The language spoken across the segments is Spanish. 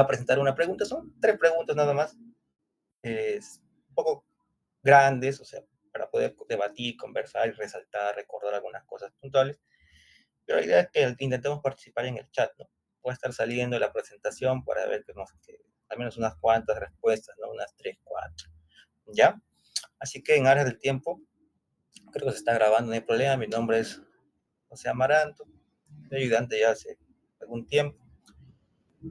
a presentar una pregunta, son 3 preguntas nada más, un poco grandes, o sea, para poder debatir, conversar y resaltar, recordar algunas cosas puntuales. Pero la idea es que intentemos participar en el chat, ¿no? Puede estar saliendo la presentación para ver que al menos unas cuantas respuestas, ¿no? Unas 3, 4, ¿ya? Así que en áreas del tiempo, creo que se está grabando, no hay problema. Mi nombre es José Amaranto, soy ayudante ya hace algún tiempo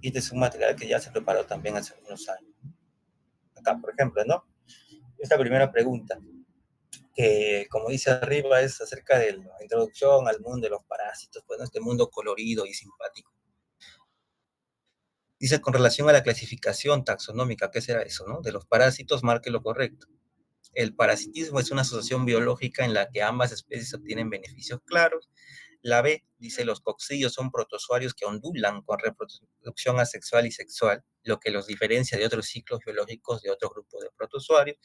y este es un material que ya se preparó también hace unos años. Acá, por ejemplo, ¿no? Esta primera pregunta, que como dice arriba, es acerca de la introducción al mundo de los parásitos, pues, ¿no? Este mundo colorido y simpático. Dice, con relación a la clasificación taxonómica, ¿qué será eso, no? De los parásitos, marque lo correcto. El parasitismo es una asociación biológica en la que ambas especies obtienen beneficios claros. La B dice, los coccidios son protozoarios que ondulan con reproducción asexual y sexual, lo que los diferencia de otros ciclos biológicos de otros grupos de protozoarios.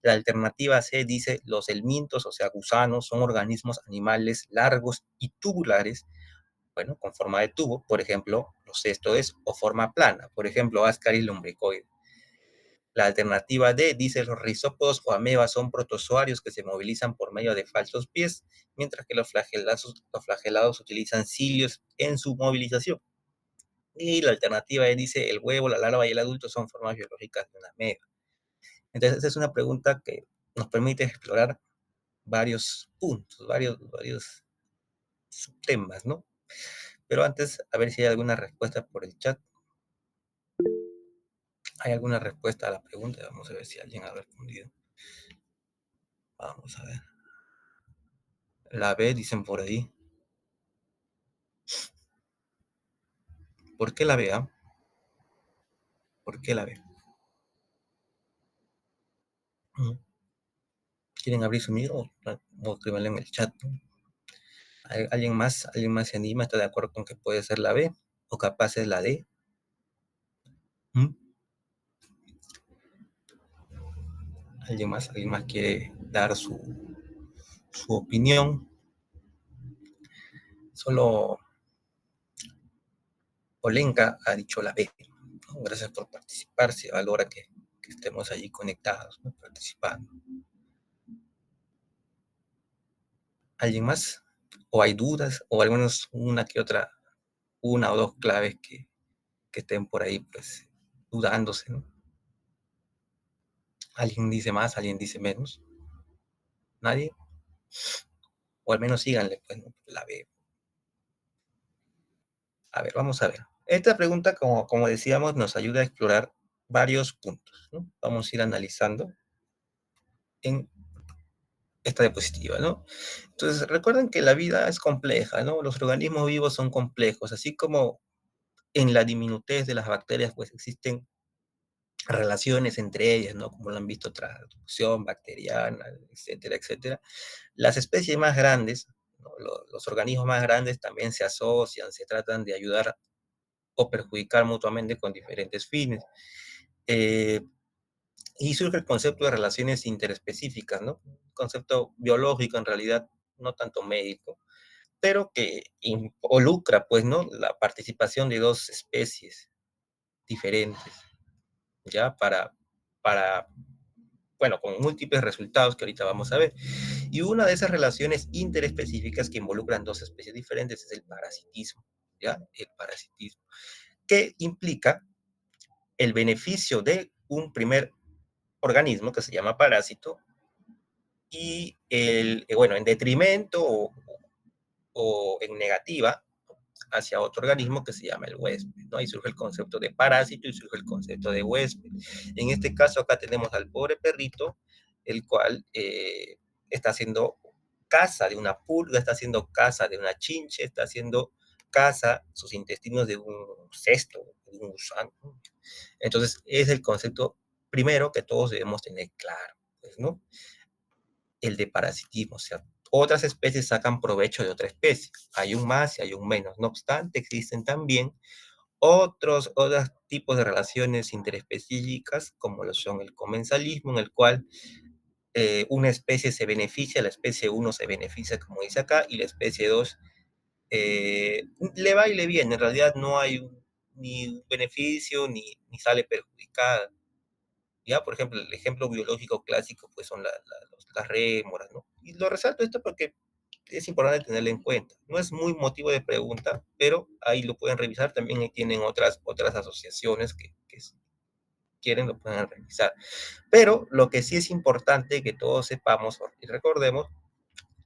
La alternativa C dice, los helmintos, o sea, gusanos, son organismos animales largos y tubulares, bueno, con forma de tubo, por ejemplo, los cestodes, o forma plana, por ejemplo, Ascaris lumbricoides. La alternativa D dice, los rizópodos o amebas son protozoarios que se movilizan por medio de falsos pies, mientras que los flagelados utilizan cilios en su movilización. Y la alternativa E dice, el huevo, la larva y el adulto son formas biológicas de una ameba. Entonces, esa es una pregunta que nos permite explorar varios puntos, varios subtemas, ¿no? Pero antes, a ver si hay alguna respuesta por el chat. ¿Hay alguna respuesta a la pregunta? Vamos a ver si alguien ha respondido. Vamos a ver. La B, dicen por ahí. ¿Por qué la B? ¿Por qué la B? ¿Quieren abrir su micro o escríbanlo en el chat? ¿Alguien más se anima? ¿Está de acuerdo con que puede ser la B? ¿O capaz es la D? ¿Alguien más quiere dar su opinión? Solo Olenka ha dicho la B. Gracias por participar, se valora que estemos allí conectados, ¿no? Participando. ¿Alguien más? ¿O hay dudas? ¿O al menos una o dos claves que estén por ahí, pues, dudándose, ¿no? ¿Alguien dice más? ¿Alguien dice menos? ¿Nadie? O al menos síganle, pues, ¿no? La B. A ver, vamos a ver. Esta pregunta, como decíamos, nos ayuda a explorar varios puntos, ¿no? Vamos a ir analizando en esta diapositiva, ¿no? Entonces, recuerden que la vida es compleja, ¿no? Los organismos vivos son complejos, así como en la diminutez de las bacterias, pues existen relaciones entre ellas, ¿no? Como lo han visto, transducción bacteriana, etcétera, etcétera. Las especies más grandes, ¿no? Los organismos más grandes también se asocian, se tratan de ayudar o perjudicar mutuamente con diferentes fines. Y surge el concepto de relaciones interespecíficas, ¿no? Un concepto biológico en realidad, no tanto médico, pero que involucra, pues, ¿no? La participación de dos especies diferentes, ¿ya? Para, bueno, con múltiples resultados que ahorita vamos a ver. Y una de esas relaciones interespecíficas que involucran dos especies diferentes es el parasitismo, ¿ya? El parasitismo, que implica el beneficio de un primer organismo que se llama parásito y bueno, en detrimento o en negativa hacia otro organismo que se llama el huésped, ¿no? Ahí surge el concepto de parásito y surge el concepto de huésped. En este caso acá tenemos al pobre perrito, el cual está haciendo caza de una pulga, está haciendo caza de una chinche, está haciendo caza sus intestinos de un cesto, de un gusano. Entonces, es el concepto primero que todos debemos tener claro, pues, ¿no? El de parasitismo, o sea, otras especies sacan provecho de otra especie. Hay un más y hay un menos. No obstante, existen también otros tipos de relaciones interespecíficas, como lo son el comensalismo, en el cual una especie se beneficia, la especie 1 se beneficia, como dice acá, y la especie 2 le va y le viene. En realidad no hay ni un beneficio ni sale perjudicada. Ya, por ejemplo, el ejemplo biológico clásico, pues son las rémoras, ¿no? Y lo resalto esto porque es importante tenerlo en cuenta. No es muy motivo de pregunta, pero ahí lo pueden revisar. También ahí tienen otras asociaciones que si quieren lo pueden revisar. Pero lo que sí es importante que todos sepamos y recordemos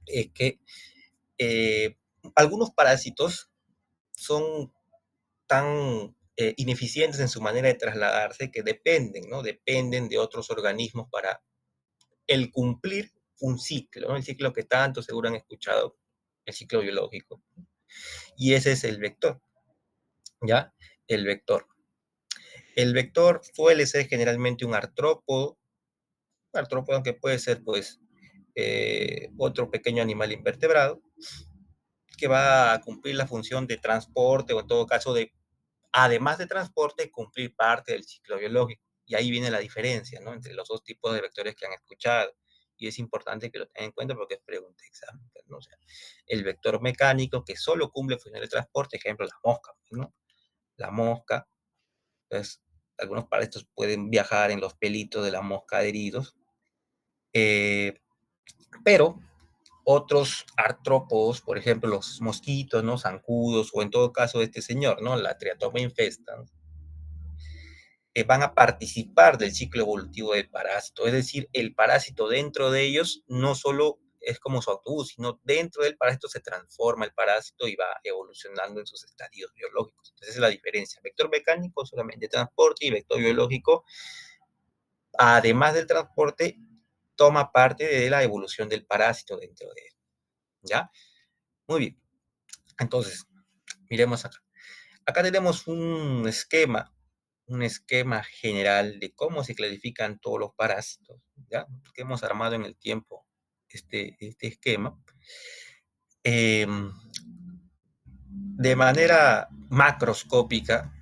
es que eh, algunos parásitos son tan ineficientes en su manera de trasladarse que dependen, ¿no? Dependen de otros organismos para el cumplir un ciclo, ¿no? El ciclo que tanto seguro han escuchado, el ciclo biológico. Y ese es el vector, ¿ya? El vector. El vector suele ser generalmente un artrópodo que puede ser, pues, otro pequeño animal invertebrado, que va a cumplir la función de transporte o en todo caso de, además de transporte, cumplir parte del ciclo biológico. Y ahí viene la diferencia, ¿no? Entre los dos tipos de vectores que han escuchado. Y es importante que lo tengan en cuenta porque es pregunta de examen, ¿no? O sea, el vector mecánico que solo cumple funciones de transporte, ejemplo, la mosca, ¿no? La mosca, pues, algunos parásitos pueden viajar en los pelitos de la mosca adheridos, eh, pero otros artrópodos, por ejemplo, los mosquitos, ¿no? Zancudos, o en todo caso este señor, ¿no? La Triatoma infestans, van a participar del ciclo evolutivo del parásito. Es decir, el parásito dentro de ellos no solo es como su autobús, sino dentro del parásito se transforma el parásito y va evolucionando en sus estadios biológicos. Entonces, esa es la diferencia. Vector mecánico solamente transporte y vector biológico, además del transporte, toma parte de la evolución del parásito dentro de él. ¿Ya? Muy bien. Entonces, miremos acá. Acá tenemos un esquema general de cómo se clasifican todos los parásitos, ¿ya? Que hemos armado en el tiempo este esquema. Eh, de manera macroscópica,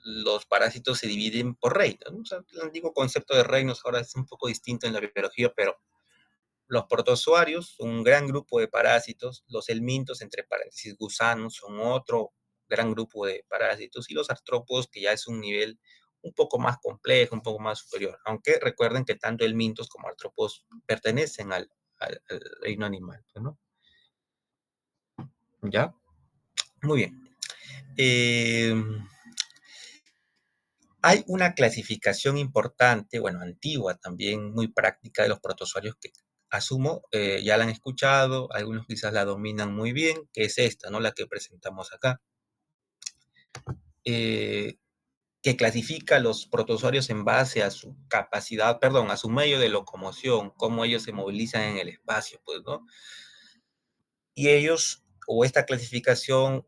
los parásitos se dividen por reinos, ¿no? O sea, el antiguo concepto de reinos ahora es un poco distinto en la biología, pero los protozoarios son un gran grupo de parásitos, los helmintos, entre paréntesis gusanos, son otro gran grupo de parásitos, y los artrópodos, que ya es un nivel un poco más complejo, un poco más superior, aunque recuerden que tanto helmintos como artrópodos pertenecen al reino animal, ¿no? ¿Ya? Muy bien. Eh, Hay una clasificación importante, bueno, antigua también, muy práctica de los protozoarios que asumo ya la han escuchado, algunos quizás la dominan muy bien, que es esta, ¿no? La que presentamos acá, eh, que clasifica los protozoarios en base a su capacidad, perdón, a su medio de locomoción, cómo ellos se movilizan en el espacio, pues, ¿no? Y ellos, o esta clasificación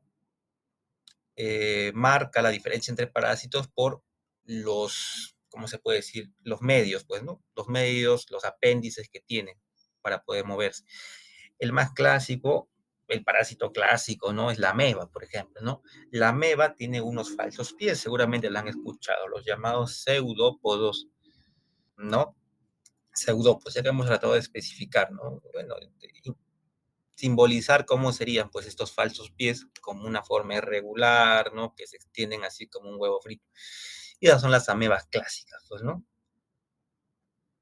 marca la diferencia entre parásitos por ¿cómo se puede decir? Los medios, pues, ¿no? Los medios, los apéndices que tienen para poder moverse. El más clásico, el parásito clásico, ¿no? Es la ameba, por ejemplo, ¿no? La ameba tiene unos falsos pies, seguramente la han escuchado, los llamados pseudópodos, ¿no? Pseudópodos, ya que hemos tratado de especificar, ¿no? Bueno, simbolizar cómo serían pues estos falsos pies como una forma irregular, ¿no? Que se extienden así como un huevo frito. Y esas son las amebas clásicas, pues, ¿no?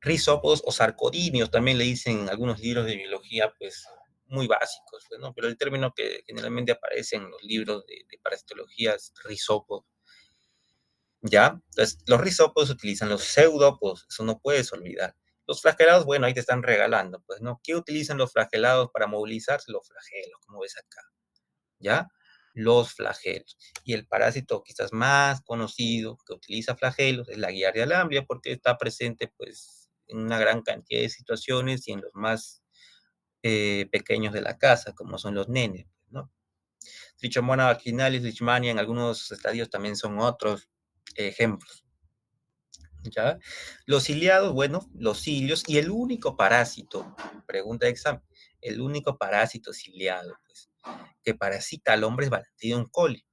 Rizópodos o sarcodimios también le dicen en algunos libros de biología, pues, muy básicos, pues, ¿no? Pero el término que generalmente aparece en los libros de parasitología es rizópodo, ¿ya? Entonces, los rizópodos utilizan los pseudópodos, eso no puedes olvidar. Los flagelados, bueno, ahí te están regalando, pues, ¿no? ¿Qué utilizan los flagelados para movilizarse? Los flagelos, como ves acá. ¿Ya? Los flagelos. Y el parásito quizás más conocido que utiliza flagelos es la Giardia lamblia, porque está presente pues en una gran cantidad de situaciones y en los más pequeños de la casa, como son los nenes, ¿no? Trichomona vaginalis, leishmania en algunos estadios también son otros ejemplos, ¿ya? Los ciliados, bueno, los cilios, y el único parásito, pregunta de examen, el único parásito ciliado, pues, que parasita al hombre es Bacterium coli.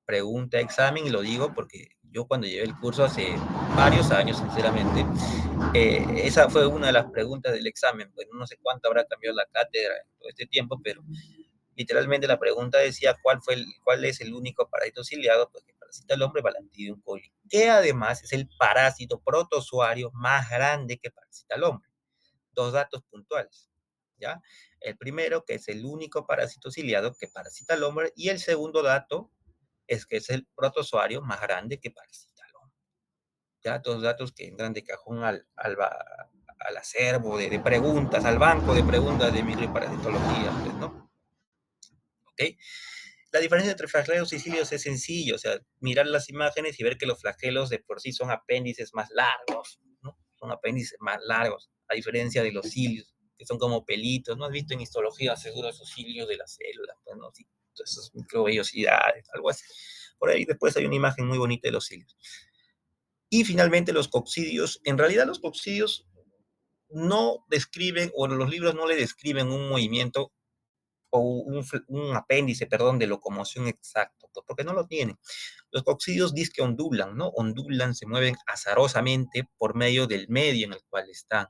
Pregunta de examen, y lo digo porque yo cuando llevé el curso hace varios años, sinceramente, esa fue una de las preguntas del examen. Bueno, no sé cuánto habrá cambiado la cátedra en todo este tiempo, pero literalmente la pregunta decía cuál es el único parásito ciliado, pues, que parasita al hombre, Balantidium coli, que además es el parásito protozoario más grande que parasita al hombre. Dos datos puntuales, ¿ya? El primero, que es el único parásito ciliado que parasita al hombre, y el segundo dato es que es el protozoario más grande que parasita al hombre. Ya, dos datos que entran de cajón al acervo de preguntas, al banco de preguntas de microparasitología, pues, ¿no? ¿Ok? La diferencia entre flagelos y cilios es sencillo, o sea, mirar las imágenes y ver que los flagelos de por sí son apéndices más largos, ¿no? Son apéndices más largos, a diferencia de los cilios, que son como pelitos, ¿no? Has visto en histología seguro esos cilios de las células, pues, ¿no? Sí, esas microvellosidades, algo así. Por ahí después hay una imagen muy bonita de los cilios. Y finalmente los coccidios, en realidad los coccidios no describen, o los libros no le describen un movimiento o un apéndice, perdón, de locomoción exacto, pues porque no lo tienen. Los coccidios dicen que ondulan, ¿no? Ondulan, se mueven azarosamente por medio del medio en el cual están,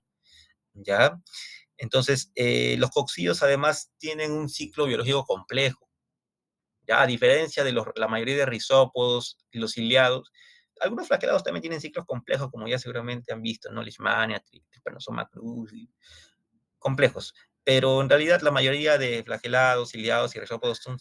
¿ya? Entonces, los coccidios además tienen un ciclo biológico complejo, ¿ya? A diferencia de la mayoría de risópodos y los ciliados, algunos flagelados también tienen ciclos complejos, como ya seguramente han visto, ¿no? Leishmania, Trypanosoma cruzi, complejos. Pero en realidad la mayoría de flagelados, ciliados y risópodos son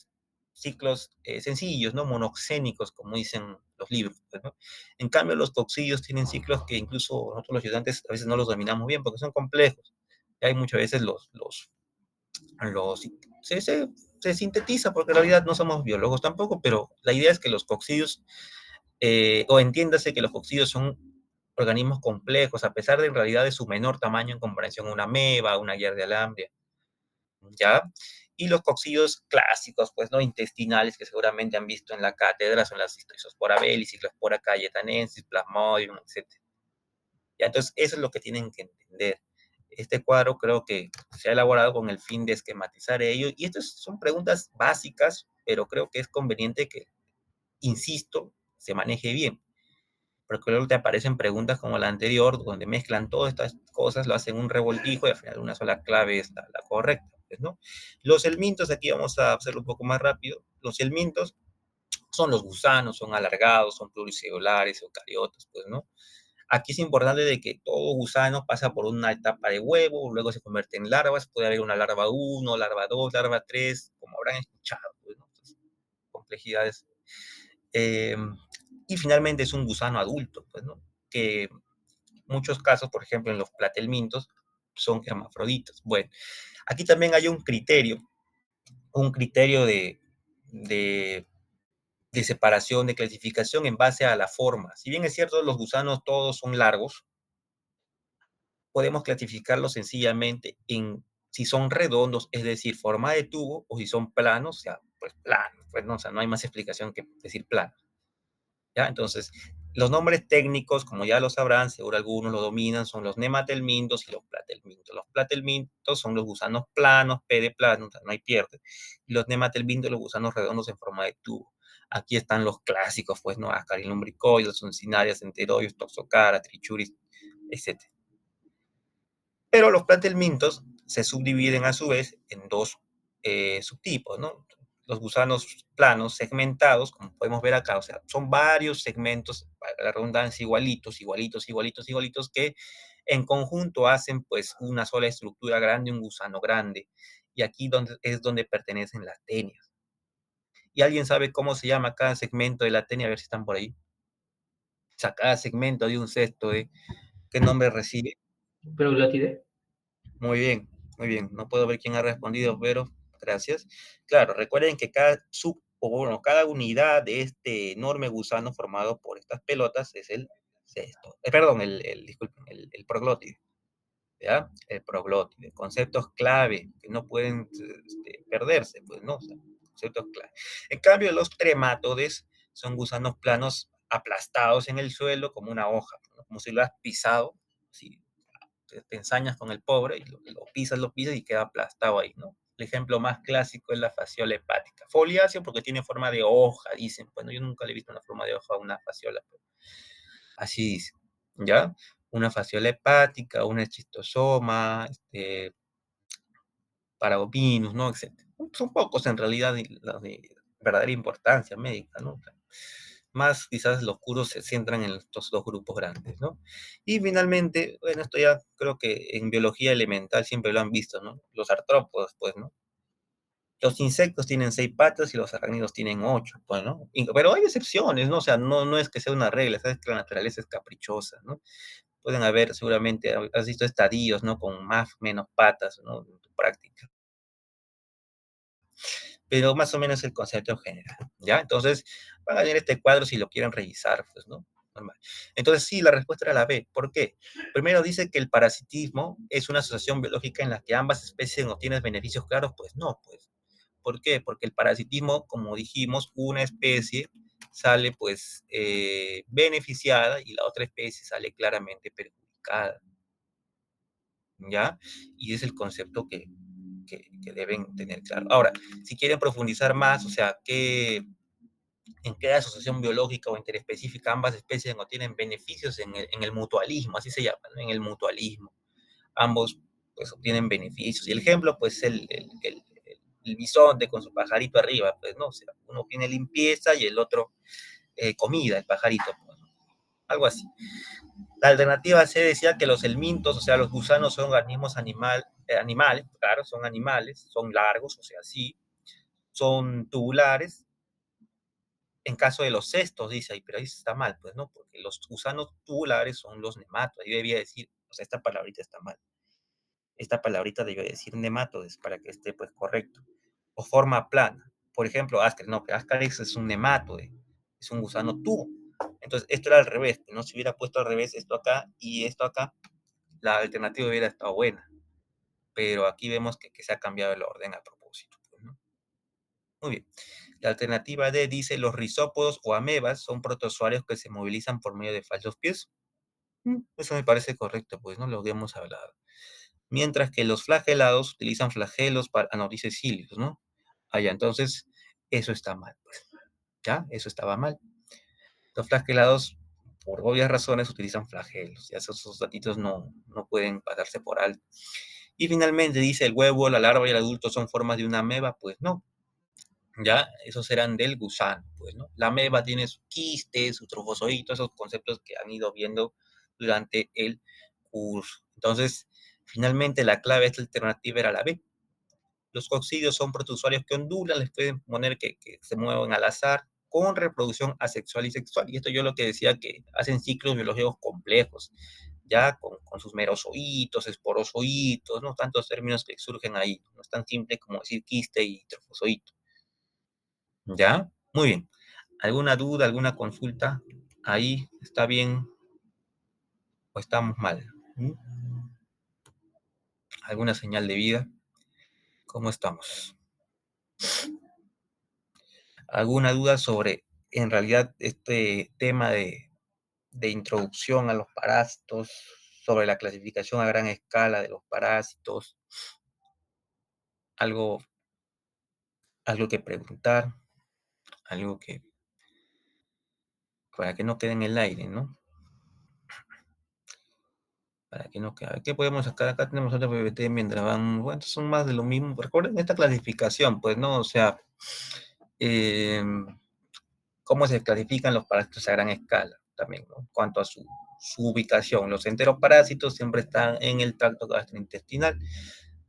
ciclos sencillos, ¿no? Monoxénicos, como dicen los libros, pues, ¿no? En cambio, los coccidios tienen ciclos que incluso nosotros los ayudantes a veces no los dominamos bien porque son complejos. Y hay muchas veces los se sintetiza porque en realidad no somos biólogos tampoco, pero la idea es que los coccidios, o entiéndase que los coccidios son organismos complejos, a pesar de en realidad de su menor tamaño en comparación a una ameba, a una guía de alambre, ¿ya? Y los coccidios clásicos, pues, ¿no? Intestinales, que seguramente han visto en la cátedra, son las Schistospora bellis, Cyclospora cayetanensis, Plasmodium, etc. ¿Ya? Entonces, eso es lo que tienen que entender. Este cuadro creo que se ha elaborado con el fin de esquematizar ello, y estas son preguntas básicas, pero creo que es conveniente que, insisto, se maneje bien, porque luego te aparecen preguntas como la anterior, donde mezclan todas estas cosas, lo hacen un revoltijo y al final una sola clave es la correcta, pues, ¿no? Los helmintos, aquí vamos a hacerlo un poco más rápido. Los helmintos son los gusanos, son alargados, son pluricelulares, eucariotas, pues, ¿no? Aquí es importante de que todo gusano pasa por una etapa de huevo, luego se convierte en larvas, puede haber una larva 1, larva 2, larva 3, como habrán escuchado, pues, ¿no? Entonces, complejidades. Eh, y finalmente es un gusano adulto, pues, ¿no? Que en muchos casos, por ejemplo, en los platelmintos, son hermafroditas. Bueno, aquí también hay un criterio de, de separación, de clasificación en base a la forma. Si bien es cierto, los gusanos todos son largos, podemos clasificarlos sencillamente en si son redondos, es decir, forma de tubo, o si son planos, o sea, pues planos, pues no, o sea, no hay más explicación que decir plano. ¿Ya? Entonces, los nombres técnicos, como ya lo sabrán, seguro algunos lo dominan, son los nematelmintos y los platelmintos. Los platelmintos son los gusanos planos, P de plano, o sea, no hay pierde. Y los nematelmintos, los gusanos redondos en forma de tubo. Aquí están los clásicos, pues, ¿no? Ascarilumbricoides, uncinarias, enteroides, toxocara, trichuris, etc. Pero los platelmintos se subdividen a su vez en dos subtipos, ¿no? Los gusanos planos segmentados, como podemos ver acá, o sea, son varios segmentos, para la redundancia, igualitos, igualitos, igualitos, igualitos, que en conjunto hacen pues una sola estructura grande, un gusano grande. Y aquí es donde pertenecen las tenias. ¿Y alguien sabe cómo se llama cada segmento de la tenia? A ver si están por ahí. O sea, cada segmento de un cesto, ¿qué nombre recibe? Proglotide. Muy bien, muy bien. No puedo ver quién ha respondido, pero gracias. Claro, recuerden que cada o bueno, cada unidad de este enorme gusano formado por estas pelotas es el cesto. Perdón, disculpen, el proglótide. ¿Ya? El proglótide. Conceptos clave que no pueden perderse, pues, ¿no? O sea, conceptos clave. En cambio, los tremátodes son gusanos planos aplastados en el suelo como una hoja, ¿no? Como si lo has pisado, así, te ensañas con el pobre y lo pisas y queda aplastado ahí, ¿no? El ejemplo más clásico es la fasciola hepática. Foliáceo porque tiene forma de hoja, dicen. Bueno, yo nunca le he visto una forma de hoja a una fasciola, pero así dicen, ¿ya? Una fasciola hepática, una esquistosoma, Paragopinus, ¿no? Etcétera. Son pocos en realidad los de verdadera importancia médica, ¿no? más quizás los cursos se centran en estos dos grupos grandes, ¿no? Y finalmente, bueno, esto ya creo que en biología elemental siempre lo han visto, ¿no? Los artrópodos, pues, ¿no? Los insectos tienen 6 patas y los arácnidos tienen 8, pues, ¿no? Pero hay excepciones, ¿no? O sea, no es que sea una regla, sabes que la naturaleza es caprichosa, ¿no? Pueden haber, seguramente, has visto estadios, ¿no? Con más o menos patas, ¿no? En tu práctica. Pero más o menos el concepto general, ¿ya? Entonces, van a tener este cuadro si lo quieren revisar, pues, ¿no? Normal. Entonces, sí, la respuesta era la B. ¿Por qué? Primero dice que el parasitismo es una asociación biológica en la que ambas especies no tienen beneficios claros, pues no, pues. ¿Por qué? Porque el parasitismo, como dijimos, una especie sale pues beneficiada y la otra especie sale claramente perjudicada, ¿ya? Y es el concepto que deben tener claro. Ahora, si quieren profundizar más, o sea, en qué asociación biológica o interespecífica ambas especies no tienen beneficios en el mutualismo, así se llama, ¿no? En el mutualismo. Ambos pues obtienen beneficios. Y el ejemplo, pues el bisonte con su pajarito arriba, pues no, o sea, uno tiene limpieza y el otro comida, el pajarito, pues, ¿no? Algo así. La alternativa C decía que los helmintos, o sea, los gusanos son organismos animales, claro, son animales, son largos, o sea, sí, son tubulares. En caso de los cestos, dice ahí, pero ahí está mal, pues no, porque los gusanos tubulares son los nematos. Ahí debía decir, o sea, esta palabrita está mal. Esta palabrita debe decir nematodes para que esté pues correcto. O forma plana. Por ejemplo, Ascaris, no, que Ascaris es un nematode, es un gusano tubo. Entonces, esto era al revés, no se hubiera puesto al revés esto acá y esto acá, la alternativa hubiera estado buena. Pero aquí vemos que se ha cambiado el orden a propósito, pues, ¿no? Muy bien. La alternativa D dice, los rizópodos o amebas son protozoarios que se movilizan por medio de falsos pies. Eso me parece correcto, pues, ¿no? Lo que hemos hablado. Mientras que los flagelados utilizan flagelos para, no, dice cilios, ¿no? Ya, entonces, eso está mal, pues, ¿ya? Eso estaba mal. Los flagelados, por obvias razones, utilizan flagelos, ya esos datitos no pueden pasarse por alto. Y finalmente dice, el huevo, la larva y el adulto son formas de una ameba, pues no, ya, esos eran del gusano, pues, ¿no? La ameba tiene su quiste, su trofozoito, esos conceptos que han ido viendo durante el curso. Entonces, finalmente la clave de esta alternativa era la B. Los coccidios son protozoarios que ondulan, les pueden poner que se mueven al azar, con reproducción asexual y sexual. Y esto yo lo que decía que hacen ciclos biológicos complejos, ya con sus merozoitos, esporozoitos, ¿no? Tantos términos que surgen ahí. No es tan simple como decir quiste y trofozoito. ¿Ya? Muy bien. ¿Alguna duda, alguna consulta? Ahí está bien o estamos mal. ¿Mm? ¿Alguna señal de vida? ¿Cómo estamos? ¿Alguna duda sobre, en realidad, este tema de introducción a los parásitos, sobre la clasificación a gran escala de los parásitos? Algo, algo que preguntar, algo que, para que no quede en el aire, ¿no? Para que no quede. ¿Qué podemos sacar? Acá tenemos otra PBT mientras van, bueno, son más de lo mismo. Recuerden esta clasificación, pues, ¿no? O sea, eh, cómo se clasifican los parásitos a gran escala también, ¿no? En cuanto a su ubicación. Los enteroparásitos siempre están en el tracto gastrointestinal,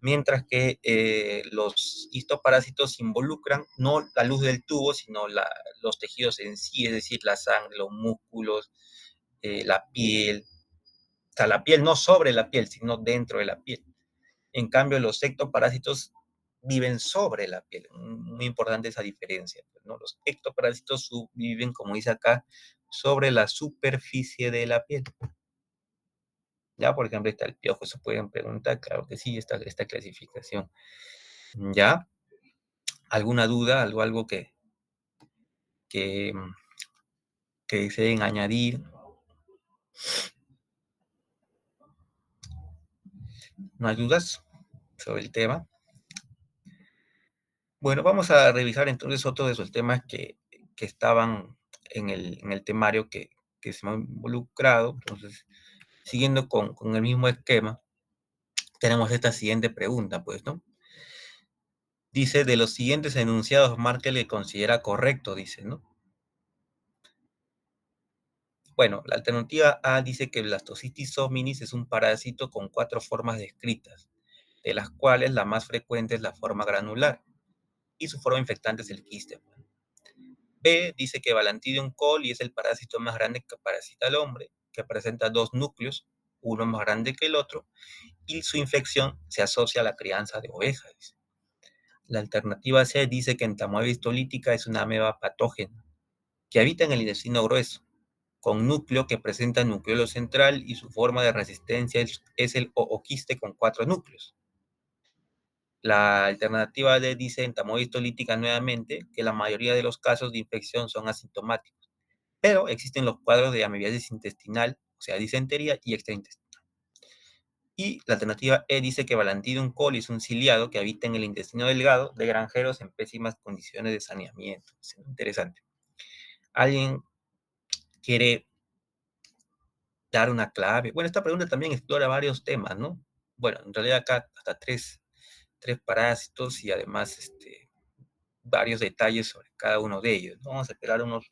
mientras que los histoparásitos involucran no la luz del tubo, sino los tejidos en sí, es decir, la sangre, los músculos, la piel, o sea, la piel no sobre la piel, sino dentro de la piel. En cambio, los ectoparásitos viven sobre la piel. Muy importante esa diferencia, pues, ¿no? Los ectoparásitos viven, como dice acá, sobre la superficie de la piel. Ya, por ejemplo, está el piojo, se pueden preguntar, claro que sí, esta clasificación. ¿Ya? ¿Alguna duda? ¿Algo que, que deseen añadir? ¿No hay dudas sobre el tema? Bueno, vamos a revisar entonces otro de esos temas que estaban en el temario que se me ha involucrado. Entonces, siguiendo con el mismo esquema, tenemos esta siguiente pregunta, pues, ¿no? Dice, de los siguientes enunciados, marque el que considera correcto, dice, ¿no? Bueno, la alternativa A dice que Blastocystis hominis es un parásito con 4 formas descritas, de las cuales la más frecuente es la forma granular y su forma infectante es el quiste. B dice que Balantidium coli es el parásito más grande que parasita al hombre, que presenta 2 núcleos, uno más grande que el otro, y su infección se asocia a la crianza de ovejas. La alternativa C dice que Entamoeba histolítica es una ameba patógena que habita en el intestino grueso, con núcleo que presenta nucleolo central y su forma de resistencia es el ooquiste con 4 núcleos. La alternativa D dice Entamoeba histolítica nuevamente que la mayoría de los casos de infección son asintomáticos, pero existen los cuadros de amebiasis intestinal, o sea, disentería y extraintestinal. Y la alternativa E dice que Balantidium coli es un ciliado que habita en el intestino delgado de granjeros en pésimas condiciones de saneamiento. Es interesante. ¿Alguien quiere dar una clave? Bueno, esta pregunta también explora varios temas, ¿no? Bueno, en realidad acá hasta tres parásitos y además varios detalles sobre cada uno de ellos. Vamos a esperar un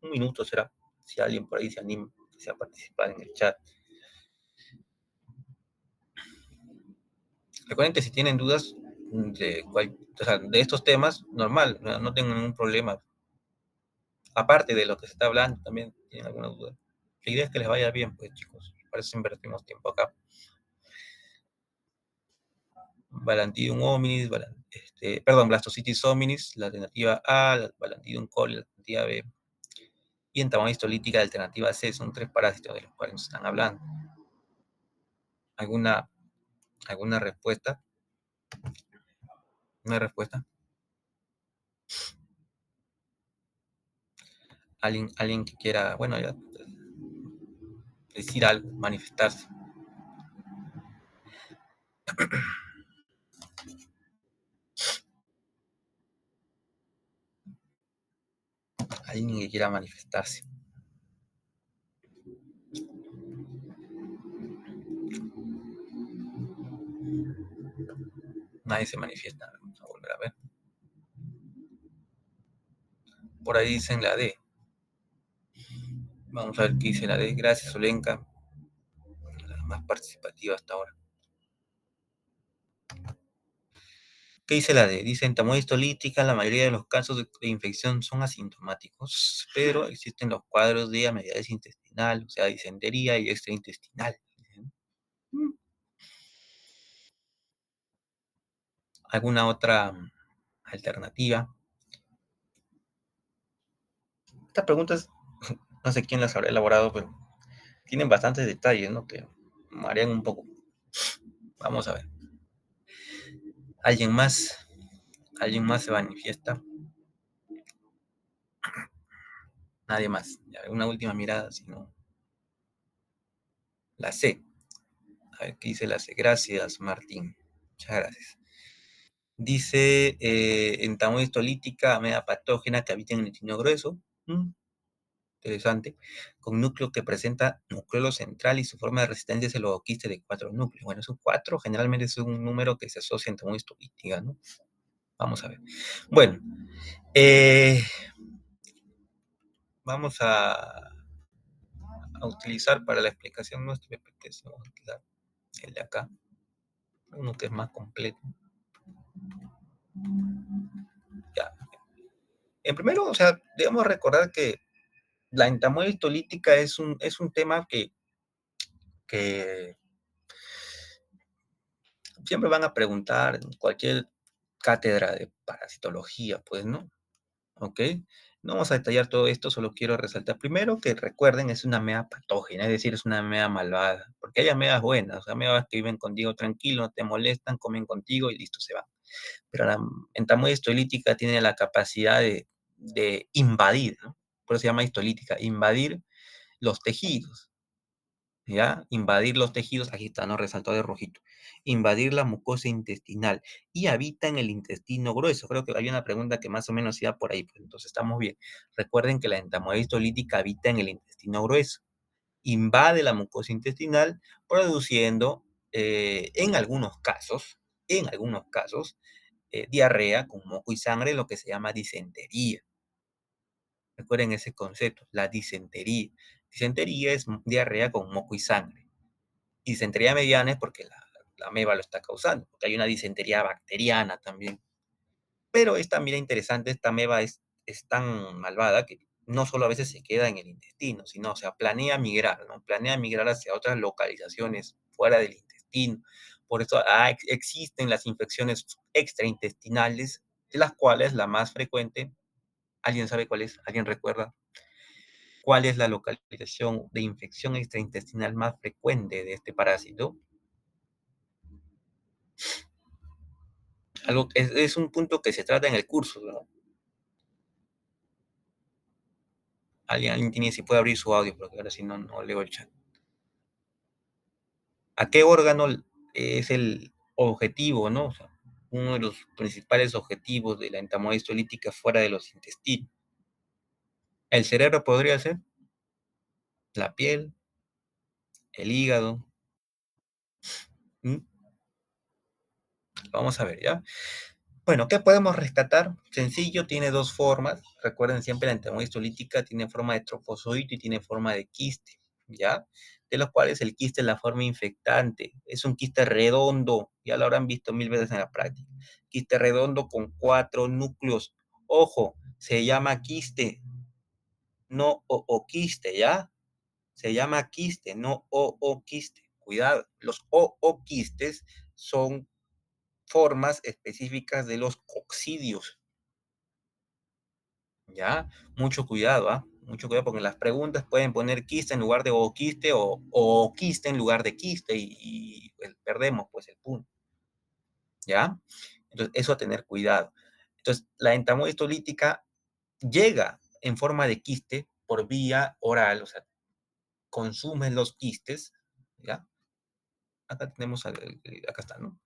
minuto, será, si alguien por ahí se anima a participar en el chat. Recuerden que si tienen dudas o sea, de estos temas, normal, no tengo ningún problema. Aparte de lo que se está hablando, también tienen alguna duda. La idea es que les vaya bien, pues chicos. Por eso invertimos tiempo acá. Balantidium hominis, perdón, Blastocystis hominis, la alternativa A, Balantidium coli, la alternativa B, y Entamoeba histolítica, la alternativa C, son 3 parásitos de los cuales nos están hablando. ¿Alguna, alguna respuesta? ¿Una respuesta? ¿Alguien que quiera, bueno, ya, decir algo, manifestarse? ¿Alguien que quiera manifestarse? Nadie se manifiesta. Vamos a volver a ver. Por ahí dicen la D. Vamos a ver qué dice la D. Gracias, Olenka. La más participativa hasta ahora. ¿Qué dice la D? Dice, en Entamoeba histolítica, la mayoría de los casos de infección son asintomáticos, pero existen los cuadros de amebiasis intestinal, o sea, disentería y extraintestinal. ¿Alguna otra alternativa? Estas preguntas, no sé quién las habrá elaborado, pero tienen bastantes detalles, ¿no? Que marean un poco. Vamos a ver. ¿Alguien más? ¿Alguien más se manifiesta? Nadie más. Ya, una última mirada, si no. La C. A ver qué dice la C. Gracias, Martín. Muchas gracias. Dice entamoeba histolítica, amelia patógena que habita en el intestino grueso. Interesante. Con núcleo que presenta nucleolo central y su forma de resistencia es el ovoquiste de 4 núcleos. Bueno, esos 4 generalmente es un número que se asocia a entamoeba histolítica, ¿no? Vamos a ver. Bueno, vamos a utilizar para la explicación nuestro PPT. Vamos a utilizar el de acá, uno que es más completo. Ya. En primero, o sea, debemos recordar que la entamoeba histolítica es un tema que siempre van a preguntar en cualquier cátedra de parasitología, pues, ¿no? ¿Ok? No vamos a detallar todo esto, solo quiero resaltar primero que recuerden, es una ameba patógena, es decir, es una ameba malvada, porque hay amebas buenas, amebas que viven contigo tranquilo, no te molestan, comen contigo y listo, se van. Pero la entamoeba histolítica tiene la capacidad de invadir, ¿no? Por eso se llama histolítica, invadir los tejidos. ¿Ya? Invadir los tejidos, aquí está, ¿no? Resaltado de rojito. Invadir la mucosa intestinal y habita en el intestino grueso. Creo que había una pregunta que más o menos iba por ahí, pues entonces estamos bien. Recuerden que la entamoeba histolítica habita en el intestino grueso. Invade la mucosa intestinal, produciendo, en algunos casos, diarrea con moco y sangre, lo que se llama disentería. Recuerden ese concepto, la disentería. Disentería es diarrea con moco y sangre. Y disentería mediana es porque la ameba lo está causando, porque hay una disentería bacteriana también. Pero esta, mira, interesante, esta ameba es tan malvada que no solo a veces se queda en el intestino, sino, o sea, planea migrar, ¿no? Planea migrar hacia otras localizaciones fuera del intestino. Por eso existen las infecciones extraintestinales, de las cuales la más frecuente, ¿alguien sabe cuál es? ¿Alguien recuerda cuál es la localización de infección extraintestinal más frecuente de este parásito? Algo, es un punto que se trata en el curso, ¿no? Alguien tiene, si puede abrir su audio, porque ahora sí no leo el chat. ¿A qué órgano es el objetivo, no? O sea, uno de los principales objetivos de la entamoeba histolítica fuera de los intestinos. El cerebro podría ser, la piel, el hígado. ¿Mm? Vamos a ver, ¿ya? Bueno, ¿qué podemos rescatar? Sencillo, tiene dos formas. Recuerden siempre la entamoeba histolítica tiene forma de trofozoito y tiene forma de quiste, ¿ya? De los cuales el quiste es la forma infectante. Es un quiste redondo, ya lo habrán visto mil veces en la práctica. Quiste redondo con 4 núcleos. Ojo, se llama quiste, no quiste, ¿ya? Se llama quiste, no quiste. Cuidado, los quistes son formas específicas de los coccidios. ¿Ya? Mucho cuidado, ¿ah? Mucho cuidado porque en las preguntas pueden poner quiste en lugar de oquiste o quiste en lugar de quiste pues, perdemos pues el punto, ¿ya? Entonces, eso a tener cuidado. Entonces, la entamoeba histolítica llega en forma de quiste por vía oral, o sea, consumen los quistes, ¿ya? Acá tenemos, acá está, ¿no?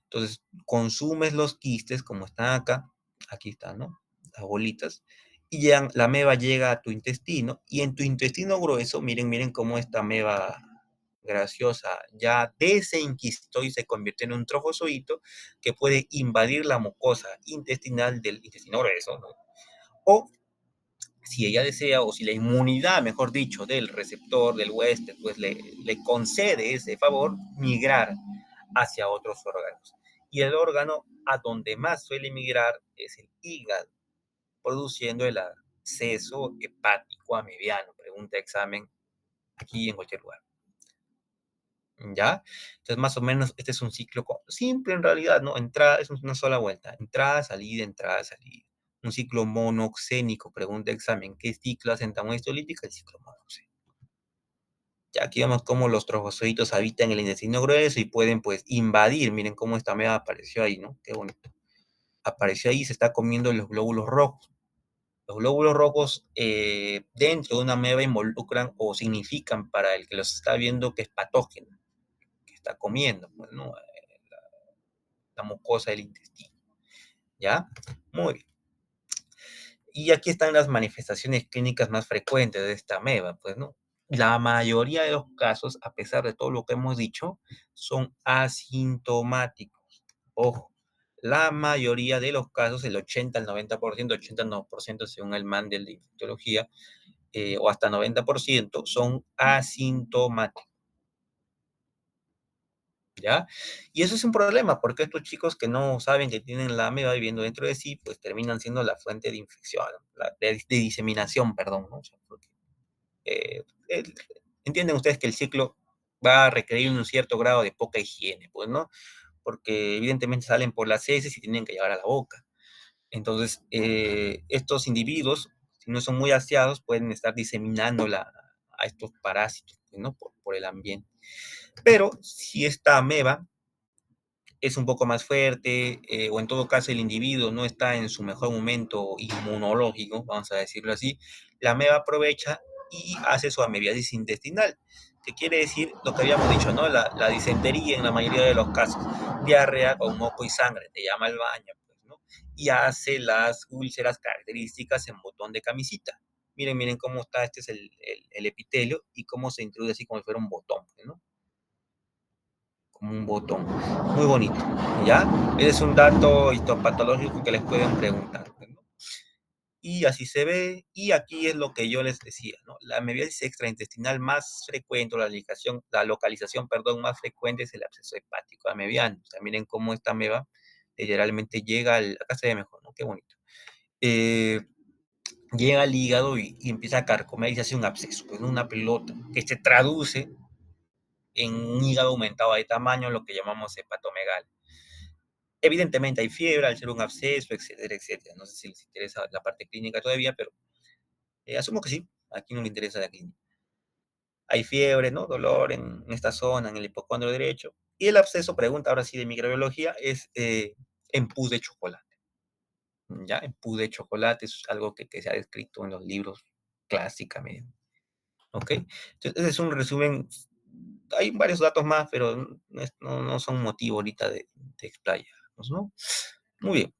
Entonces, consumes los quistes como están acá, aquí están, ¿no? Las bolitas, y ya la ameba llega a tu intestino, y en tu intestino grueso, miren cómo esta ameba graciosa ya desenquistó y se convirtió en un trofozoito que puede invadir la mucosa intestinal del intestino grueso, ¿no? O si ella desea, o si la inmunidad, mejor dicho, del receptor, del huésped, pues le concede ese favor, migrar hacia otros órganos. Y el órgano a donde más suele migrar es el hígado, produciendo el acceso hepático amebiano. Pregunta examen aquí en cualquier lugar. ¿Ya? Entonces, más o menos, este es un ciclo simple en realidad, ¿no? Entrada, es una sola vuelta. Entrada, salida, entrada, salida. Un ciclo monoxénico, pregunta examen. ¿Qué ciclo hace entamoeba histolítica? El ciclo monoxénico. Ya aquí vemos cómo los trofozoitos habitan el intestino grueso y pueden, pues, invadir. Miren cómo esta ameba apareció ahí, ¿no? Qué bonito. Apareció ahí y se está comiendo los glóbulos rojos. Los glóbulos rojos dentro de una ameba involucran o significan para el que los está viendo que es patógeno, que está comiendo, pues, ¿no? La mucosa del intestino, ¿ya? Muy bien. Y aquí están las manifestaciones clínicas más frecuentes de esta ameba, pues, ¿no? La mayoría de los casos, a pesar de todo lo que hemos dicho, son asintomáticos. Ojo, la mayoría de los casos, el 80 al 90%, 89% según el Mandel de infectología, o hasta 90%, son asintomáticos. ¿Ya? Y eso es un problema, porque estos chicos que no saben que tienen la ameba viviendo dentro de sí, pues terminan siendo la fuente de infección, de diseminación, perdón, ¿no? O sea, porque, el- entienden ustedes que el ciclo va a requerir un cierto grado de poca higiene, pues, ¿no? Porque evidentemente salen por las heces y tienen que llegar a la boca. Entonces, estos individuos, si no son muy aseados, pueden estar diseminando a estos parásitos, pues, ¿no? Por el ambiente. Pero si esta ameba es un poco más fuerte, o en todo caso el individuo no está en su mejor momento inmunológico, vamos a decirlo así, la ameba aprovecha y hace su amebiasis intestinal, que quiere decir lo que habíamos dicho, ¿no? La disentería en la mayoría de los casos, diarrea con moco y sangre, te llama al baño, pues, ¿no? Y hace las úlceras características en botón de camisita. Miren cómo está, este es el epitelio y cómo se introduce así como si fuera un botón, ¿no? Como un botón. Muy bonito, ¿ya? Ese es un dato histopatológico que les pueden preguntar, ¿no? y así se ve. Y aquí es lo que yo les decía, ¿no? La amebiasis extraintestinal más frecuente, o la localización, perdón, más frecuente es el absceso hepático amebiano. O sea, miren cómo esta ameba generalmente llega acá se ve mejor, ¿no? Qué bonito. Eh, llega al hígado y empieza a carcomer y se hace un absceso, pues, una pelota, que se traduce en un hígado aumentado de tamaño, lo que llamamos hepatomegalia. Evidentemente hay fiebre al ser un absceso, etcétera, etcétera. No sé si les interesa la parte clínica todavía, pero asumo que sí. Aquí no le interesa la clínica. Hay fiebre, ¿no? Dolor en esta zona, en el hipocondrio derecho. Y el absceso, pregunta ahora sí de microbiología, es en pus de chocolate. ¿Ya? En pus de chocolate es algo que se ha descrito en los libros clásicamente. ¿Ok? Entonces, ese es un resumen. Hay varios datos más, pero no son motivo ahorita de explayarnos, ¿no? Muy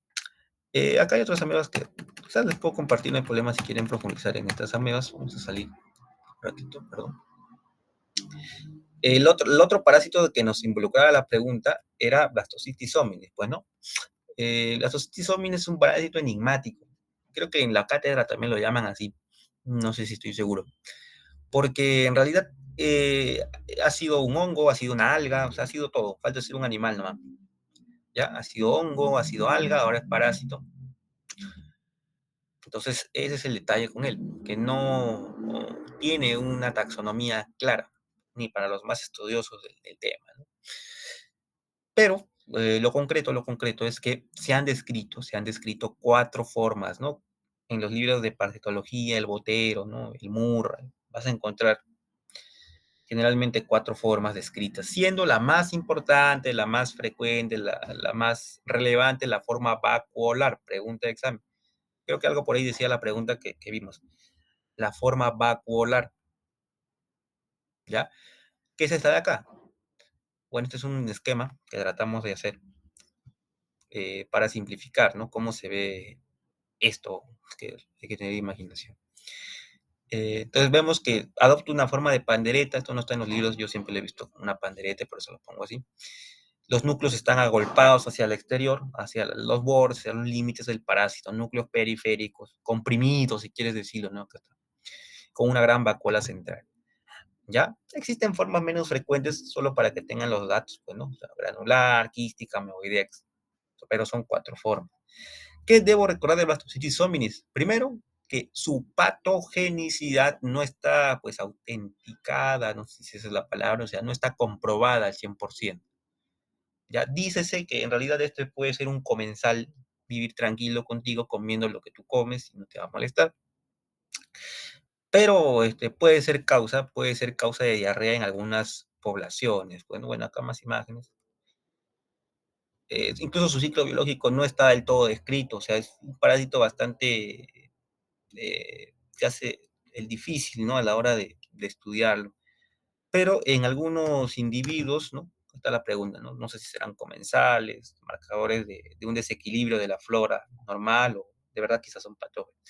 bien. Acá hay otras amebas que quizás les puedo compartir, no hay problema si quieren profundizar en estas amebas. Vamos a salir un ratito, perdón. El otro parásito que nos involucraba la pregunta era Blastocystis hominis, pues, ¿no? Blastocystis hominis es un parásito enigmático. Creo que en la cátedra también lo llaman así. No sé si estoy seguro. Porque en realidad ha sido un hongo, ha sido una alga, o sea, ha sido todo. Falta ser un animal nomás. ¿Ya? Ha sido hongo, ha sido alga, ahora es parásito. Entonces, ese es el detalle con él, que no tiene una taxonomía clara, ni para los más estudiosos del tema, ¿no? Pero lo concreto es que se han descrito 4 formas, ¿no? En los libros de parasitología, el Botero, ¿no? El Murray, vas a encontrar generalmente 4 formas descritas, siendo la más importante, la más frecuente, la más relevante, la forma vacuolar, pregunta de examen. Creo que algo por ahí decía la pregunta que vimos. La forma vacuolar, ¿ya? ¿Qué es esta de acá? Bueno, este es un esquema que tratamos de hacer para simplificar, ¿no? Cómo se ve esto, que hay que tener imaginación. Entonces vemos que adopta una forma de pandereta, esto no está en los libros, yo siempre lo he visto como una pandereta, por eso lo pongo así. Los núcleos están agolpados hacia el exterior, hacia los bordes, hacia los límites del parásito, núcleos periféricos, comprimidos, si quieres decirlo, ¿no? Con una gran vacuola central. ¿Ya? Existen formas menos frecuentes solo para que tengan los datos, pues, ¿no? O sea, granular, quística, meoidea, pero son 4 formas. ¿Qué debo recordar de Blastocystis hominis? Primero, que su patogenicidad no está, pues, autenticada, no sé si esa es la palabra, o sea, no está comprobada al 100%. Ya, dícese que en realidad este puede ser un comensal, vivir tranquilo contigo comiendo lo que tú comes y no te va a molestar. Pero puede ser causa de diarrea en algunas poblaciones. Bueno, acá más imágenes. Incluso su ciclo biológico no está del todo descrito, o sea, es un parásito bastante, se hace el difícil, ¿no? A la hora de estudiarlo. Pero en algunos individuos, ¿no? Está la pregunta, ¿no? No sé si serán comensales, marcadores de un desequilibrio de la flora normal o de verdad quizás son patógenos.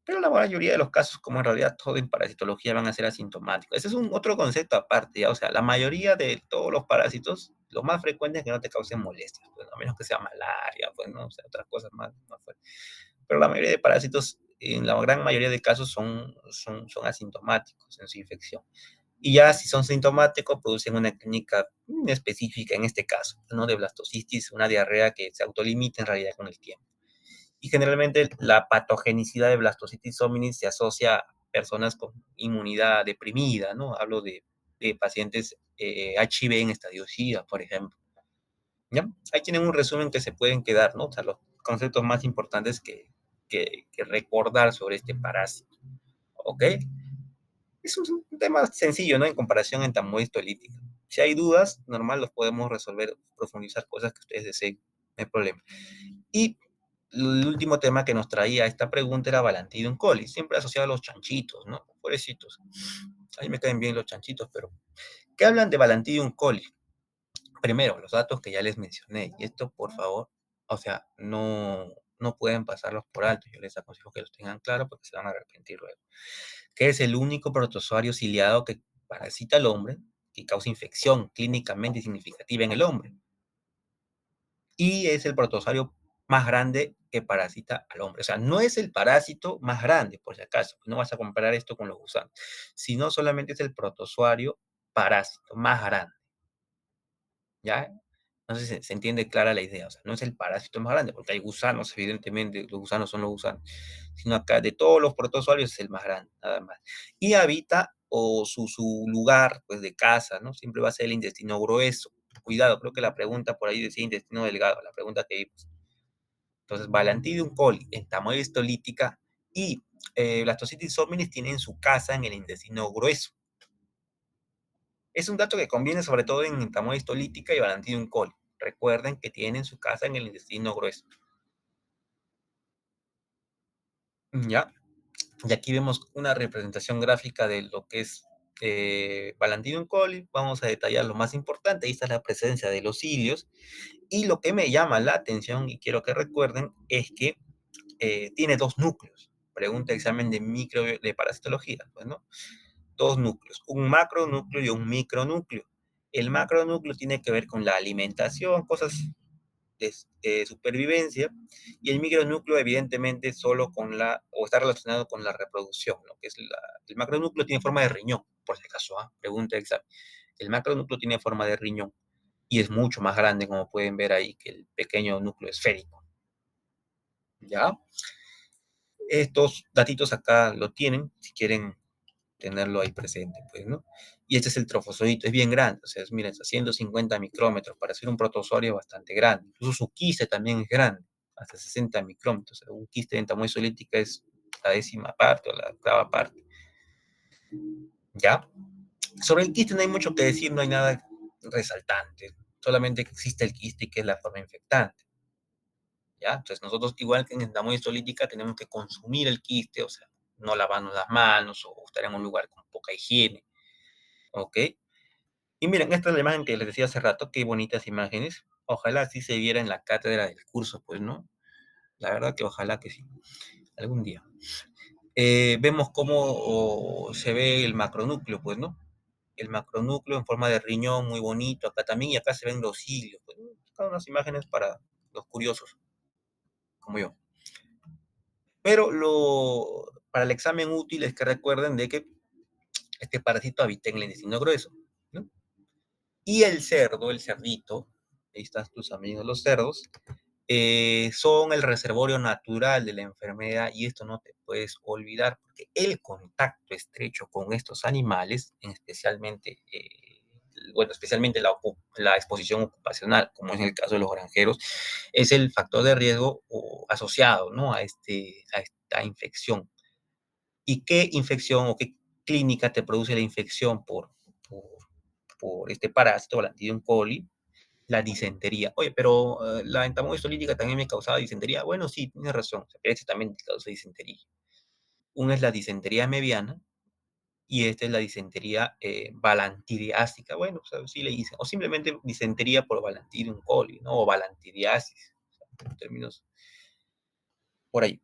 Pero la mayoría de los casos, como en realidad todo en parasitología, van a ser asintomáticos. Ese es un otro concepto aparte, ¿ya? O sea, la mayoría de todos los parásitos, lo más frecuente es que no te causen molestias, pues, a menos que sea malaria, pues, ¿no? O sea, otras cosas más fuertes. Pero la mayoría de parásitos, en la gran mayoría de casos, son asintomáticos en su infección. Y ya si son sintomáticos, producen una clínica específica, en este caso, ¿no? De blastocitis, una diarrea que se autolimita en realidad con el tiempo. Y generalmente la patogenicidad de Blastocystis hominis se asocia a personas con inmunidad deprimida, ¿no? Hablo de pacientes HIV en estadio SIDA, por ejemplo. ¿Ya? Ahí tienen un resumen que se pueden quedar, ¿no? O sea, los conceptos más importantes que recordar sobre este parásito. ¿Ok? Es un tema sencillo, ¿no? En comparación en tamoides-tolítica. Si hay dudas, normal, los podemos resolver, profundizar cosas que ustedes deseen, no hay problema. Y el último tema que nos traía esta pregunta era Balantidium coli, siempre asociado a los chanchitos, ¿no? Pobrecitos. A mí me caen bien los chanchitos, pero ¿qué hablan de Balantidium coli? Primero, los datos que ya les mencioné, y esto, por favor, o sea, no pueden pasarlos por alto. Yo les aconsejo que los tengan claro porque se van a arrepentir luego. Que es el único protozoario ciliado que parasita al hombre, que causa infección clínicamente significativa en el hombre. Y es el protozoario más grande que parasita al hombre. O sea, no es el parásito más grande, por si acaso. No vas a comparar esto con los gusanos, sino solamente es el protozoario parásito más grande, ¿ya? No sé si se entiende clara la idea. O sea, no es el parásito más grande, porque hay gusanos, evidentemente, los gusanos son los gusanos, sino acá de todos los protozoarios es el más grande, nada más. Y habita o su lugar, pues, de casa, ¿no? Siempre va a ser el intestino grueso. Cuidado, creo que la pregunta por ahí decía intestino delgado, la pregunta que vimos. Entonces, Balantidium coli, entamoeba lítica y Blastocitis hominis tienen su casa en el intestino grueso. Es un dato que conviene sobre todo en entamoeba lítica y Balantidium coli. Recuerden que tienen su casa en el intestino grueso. ¿Ya? Y aquí vemos una representación gráfica de lo que es Balantidium coli. Vamos a detallar lo más importante. Ahí está la presencia de los cilios. Y lo que me llama la atención y quiero que recuerden es que tiene dos núcleos. Pregunta examen de micro de parasitología, pues, ¿no? Dos núcleos, un macronúcleo y un micronúcleo. El macronúcleo tiene que ver con la alimentación, cosas de supervivencia, y el micronúcleo evidentemente solo con o está relacionado con la reproducción, ¿no? Que es el macronúcleo tiene forma de riñón, por si acaso, ¿ah? Pregunta de examen. El macronúcleo tiene forma de riñón y es mucho más grande, como pueden ver ahí, que el pequeño núcleo esférico, ¿ya? Estos datitos acá lo tienen, si quieren tenerlo ahí presente, pues, ¿no? Y este es el trofozoito, es bien grande, o sea, miren, 150 micrómetros, para ser un protozoario bastante grande. Incluso su quiste también es grande, hasta 60 micrómetros. O sea, un quiste de entamoeba es la décima parte o la octava parte, ¿ya? Sobre el quiste no hay mucho que decir, no hay nada resaltante, solamente que existe el quiste y que es la forma infectante, ¿ya? Entonces nosotros, igual que en entamoeba tenemos que consumir el quiste, o sea, no lavarnos las manos o estar en un lugar con poca higiene, ¿ok? Y miren, esta es la imagen que les decía hace rato, qué bonitas imágenes. Ojalá así se viera en la cátedra del curso, pues, ¿no? La verdad que ojalá que sí, algún día. Vemos cómo se ve el macronúcleo, pues, ¿no? El macronúcleo en forma de riñón, muy bonito, acá también, y acá se ven los cilios, pues, ¿no? Cada unas imágenes para los curiosos, como yo. Pero para el examen útil es que recuerden de que este parásito habita en el intestino grueso, ¿no? Y el cerdo, el cerdito, ahí están tus amigos los cerdos, son el reservorio natural de la enfermedad y esto no te puedes olvidar porque el contacto estrecho con estos animales, especialmente, bueno, especialmente la exposición ocupacional, como es en el caso de los granjeros, es el factor de riesgo asociado, ¿no? A esta infección. ¿Y qué infección o qué clínica te produce la infección por, por este parásito, Bacterium coli? La disentería. Oye, pero la entamoeba histolítica también me causaba disentería. Bueno, sí, tienes razón. O sea, este también te causa disentería. Una es la disentería mediana y esta es la disentería balantidiásica. Bueno, o sea, sí le dicen. O simplemente disentería por Balantidium coli, ¿no? O balantidiasis. O sea, en términos por ahí.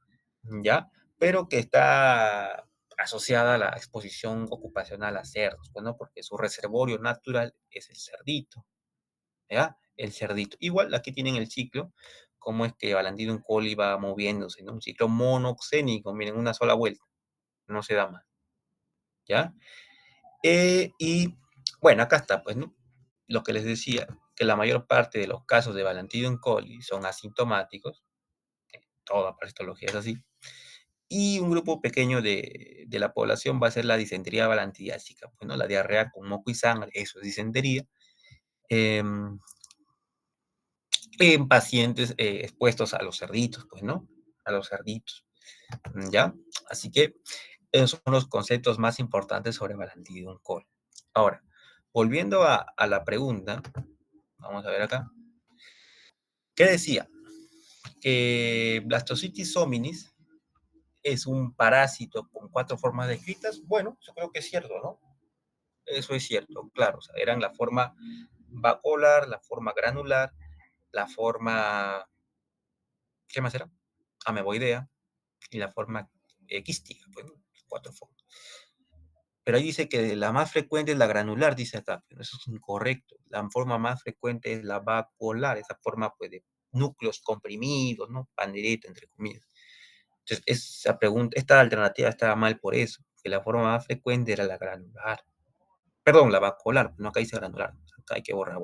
¿Ya? Pero que está asociada a la exposición ocupacional a cerdos, bueno, porque su reservorio natural es el cerdito. ¿Ya? El cerdito. Igual aquí tienen el ciclo, cómo es que Balantidium coli va moviéndose, ¿no? Un ciclo monoxénico, miren, una sola vuelta, no se da más, ¿ya? Y bueno, acá está, pues, ¿no? Lo que les decía, que la mayor parte de los casos de Balantidium coli son asintomáticos, toda parasitología es así, y un grupo pequeño de la población va a ser la disentería balantidiásica, pues, ¿no? La diarrea con moco y sangre, eso es disentería. Em, en pacientes expuestos a los cerditos, pues, ¿no? A los cerditos, ¿ya? Así que esos son los conceptos más importantes sobre Balantidium coli. Ahora, volviendo a la pregunta, vamos a ver acá. ¿Qué decía? Que Blastocitis hominis es un parásito con 4 formas descritas. Bueno, yo creo que es cierto, ¿no? Eso es cierto, claro. O sea, eran la forma vacuolar, la forma granular, la forma, ¿qué más era? Ameboidea, y la forma quística, pues, ¿no? 4 formas. Pero ahí dice que la más frecuente es la granular, dice acá, pero eso es incorrecto. La forma más frecuente es la vacuolar, esa forma pues, núcleos comprimidos, ¿no? Pandereta, entre comillas. Entonces, esa pregunta, esta alternativa estaba mal por eso, que la forma más frecuente era la granular. Perdón, la vacuolar, no acá dice granular, acá hay que borrar,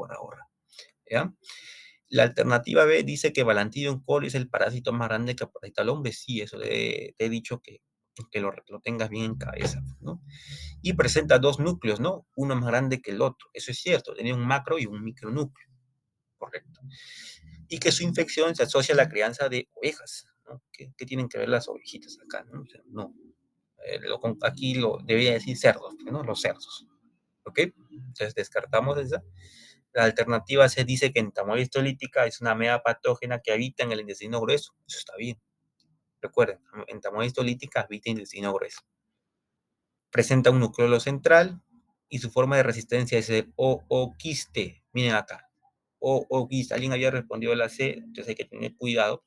¿ya? La alternativa B dice que Balantidium coli es el parásito más grande que parasita al hombre. Sí, eso te he dicho que lo tengas bien en cabeza, ¿no? Y presenta dos núcleos, ¿no? Uno más grande que el otro. Eso es cierto, tenía un macro y un micronúcleo, correcto. Y que su infección se asocia a la crianza de ovejas, ¿no? ¿Qué tienen que ver las ovejitas acá? ¿No? O sea, no. Aquí lo debería decir cerdos, ¿no? Los cerdos. ¿Ok? Entonces descartamos esa. La alternativa se dice que entamoeba histolítica es una ameba patógena que habita en el intestino grueso. Eso está bien. Recuerden, entamoeba histolítica habita en el intestino grueso. Presenta un nucleolo central y su forma de resistencia es el ooquiste. Miren acá. Ooquiste. Alguien había respondido a la C, entonces hay que tener cuidado.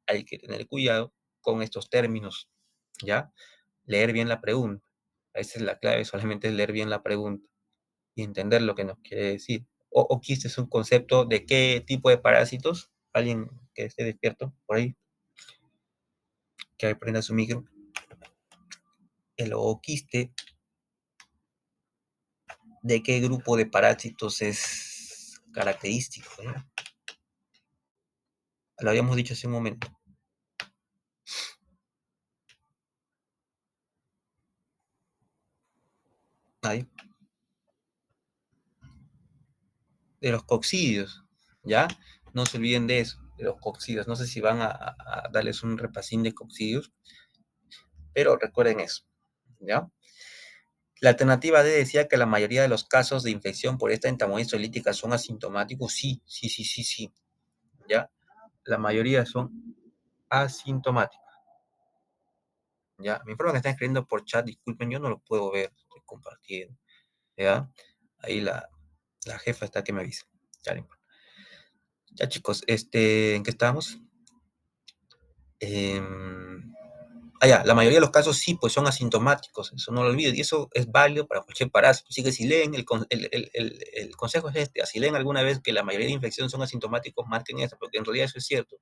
Hay que tener cuidado con estos términos. ¿Ya? Leer bien la pregunta. Esa es la clave, solamente es leer bien la pregunta y entender lo que nos quiere decir. O quiste es un concepto de qué tipo de parásitos. Alguien que esté despierto por ahí, que prenda su micro. El ooquiste, de qué grupo de parásitos es característico, ¿no? Lo habíamos dicho hace un momento. Ahí. De los coccidios, ¿ya? No se olviden de eso, de los coccidios. No sé si van a darles un repasín de coccidios, pero recuerden eso, ¿ya? La alternativa D decía que la mayoría de los casos de infección por esta entamoeba histolítica son asintomáticos. Sí, ¿ya? La mayoría son asintomáticos, ¿ya? Me informan que están escribiendo por chat, disculpen, yo no lo puedo ver, estoy compartiendo, ¿ya? Ahí la jefa está que me avisa. Ya, ya chicos, ¿en qué estamos? Ya, la mayoría de los casos sí, pues son asintomáticos, eso no lo olvides, y eso es válido para cualquier parásito. Así que si leen, el consejo es este, si leen alguna vez que la mayoría de infecciones son asintomáticos, marquen eso, porque en realidad eso es cierto,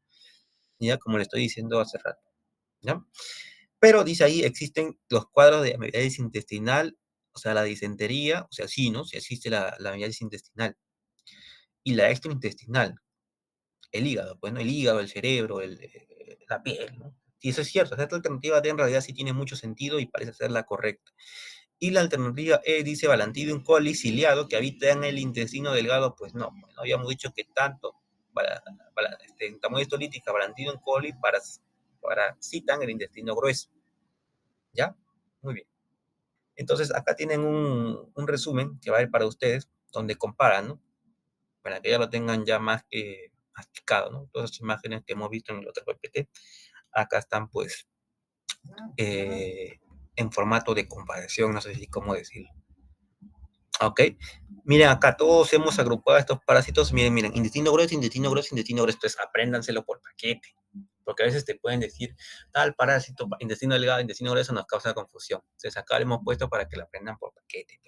ya como le estoy diciendo hace rato, ¿ya? Pero dice ahí, existen los cuadros de amibiasis intestinal, o sea, la disentería, o sea, sí, ¿no? Si existe la amibiasis intestinal, y la extraintestinal, el hígado, pues, ¿no? El hígado, el cerebro, la piel, ¿no? Y eso es cierto, esta alternativa D en realidad sí tiene mucho sentido y parece ser la correcta. Y la alternativa E dice Balantidium coli ciliado que habita en el intestino delgado, pues no, bueno, habíamos dicho que tanto entamoeba histolítica, Balantidium coli parasitan el intestino grueso, ¿ya? Muy bien. Entonces acá tienen un resumen que va a ir para ustedes, donde comparan, ¿no? Para que ya lo tengan ya más que masticado, ¿no? Todas las imágenes que hemos visto en el otro PPT, acá están pues eh, en formato de comparación, no sé si cómo decirlo. ¿Ok? Miren acá, todos hemos agrupado estos parásitos. Miren, intestino grueso, intestino grueso, intestino grueso. Entonces, apréndanselo por paquete. Porque a veces te pueden decir, tal parásito, intestino delgado, intestino grueso, nos causa confusión. Entonces, acá lo hemos puesto para que lo aprendan por paquete.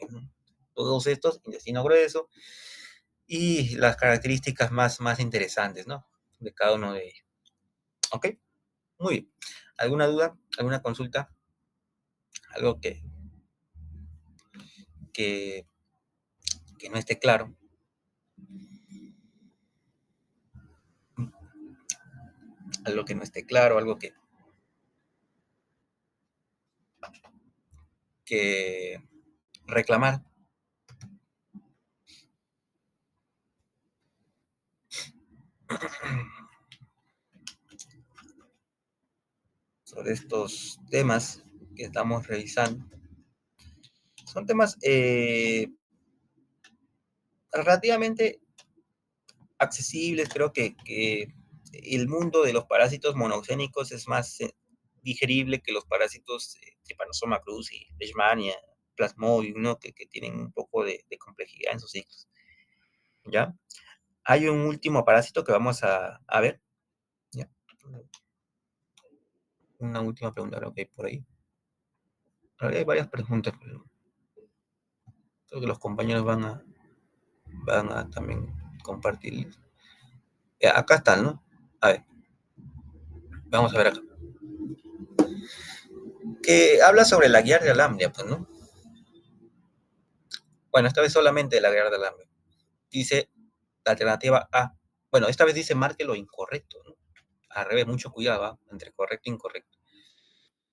Todos estos, intestino grueso, y las características más interesantes, ¿no? De cada uno de ellos. ¿Ok? Muy bien. ¿Alguna duda? ¿Alguna consulta? Algo que, que no esté claro. Algo que no esté claro, algo que reclamar sobre estos temas que estamos revisando. Son temas relativamente accesibles, creo que el mundo de los parásitos monoxénicos es más digerible que los parásitos Trypanosoma cruzi, Leishmania, Plasmodium, ¿no? que tienen un poco de complejidad en sus ciclos. ¿Ya? Hay un último parásito que vamos a ver. ¿Ya? Una última pregunta, creo que hay por ahí. Hay varias preguntas, pero creo que los compañeros van a también compartir. Acá están, ¿no? A ver, vamos a ver acá. Que habla sobre la Giardia lamblia, pues, ¿no? Bueno, esta vez solamente de la Giardia lamblia. Dice la alternativa A. Bueno, esta vez dice marque lo incorrecto, ¿no? Al revés, mucho cuidado, ¿eh? Entre correcto e incorrecto.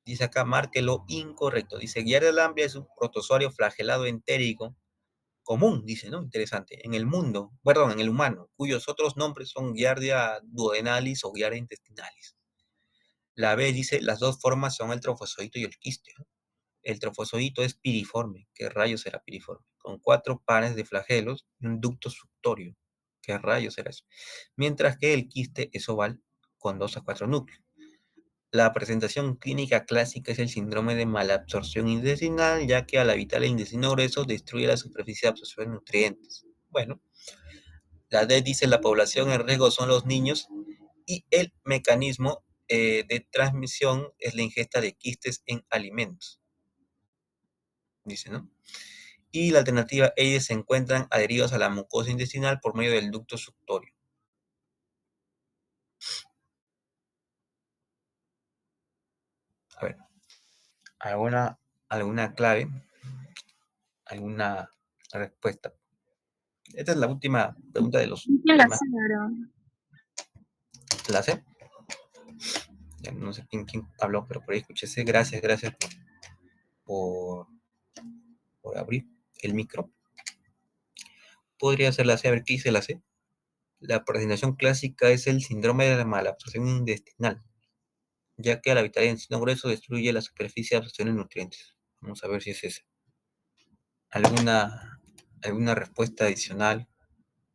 Dice acá, marque lo incorrecto. Dice, Giardia lamblia es un protozoario flagelado entérico común, dice, ¿no? Interesante. En el mundo, perdón, en el humano, cuyos otros nombres son Giardia duodenalis o Giardia intestinalis. La B dice, las dos formas son el trofozoito y el quiste, ¿no? El trofozoito es piriforme. ¿Qué rayos será piriforme? Con 4 pares de flagelos y un ducto suctorio. ¿Qué rayos será eso? Mientras que el quiste es oval con 2 a 4 núcleos. La presentación clínica clásica es el síndrome de malabsorción intestinal, ya que al habitar el intestino grueso destruye la superficie de absorción de nutrientes. Bueno, la D dice la población en riesgo son los niños y el mecanismo de transmisión es la ingesta de quistes en alimentos, dice, ¿no? Y la alternativa, ellos se encuentran adheridos a la mucosa intestinal por medio del ducto suctorio. A ver, ¿alguna clave? ¿Alguna respuesta? Esta es la última pregunta de los La temas. cero. ¿La sé? Ya no sé quién habló, pero por ahí escuché. Gracias por, por abrir el micro. Podría ser la C, a ver qué dice la C. La presentación clásica es el síndrome de la malabsorción intestinal, ya que al habitar el intestino grueso destruye la superficie de absorción de nutrientes. Vamos a ver si es ese. ¿Alguna respuesta adicional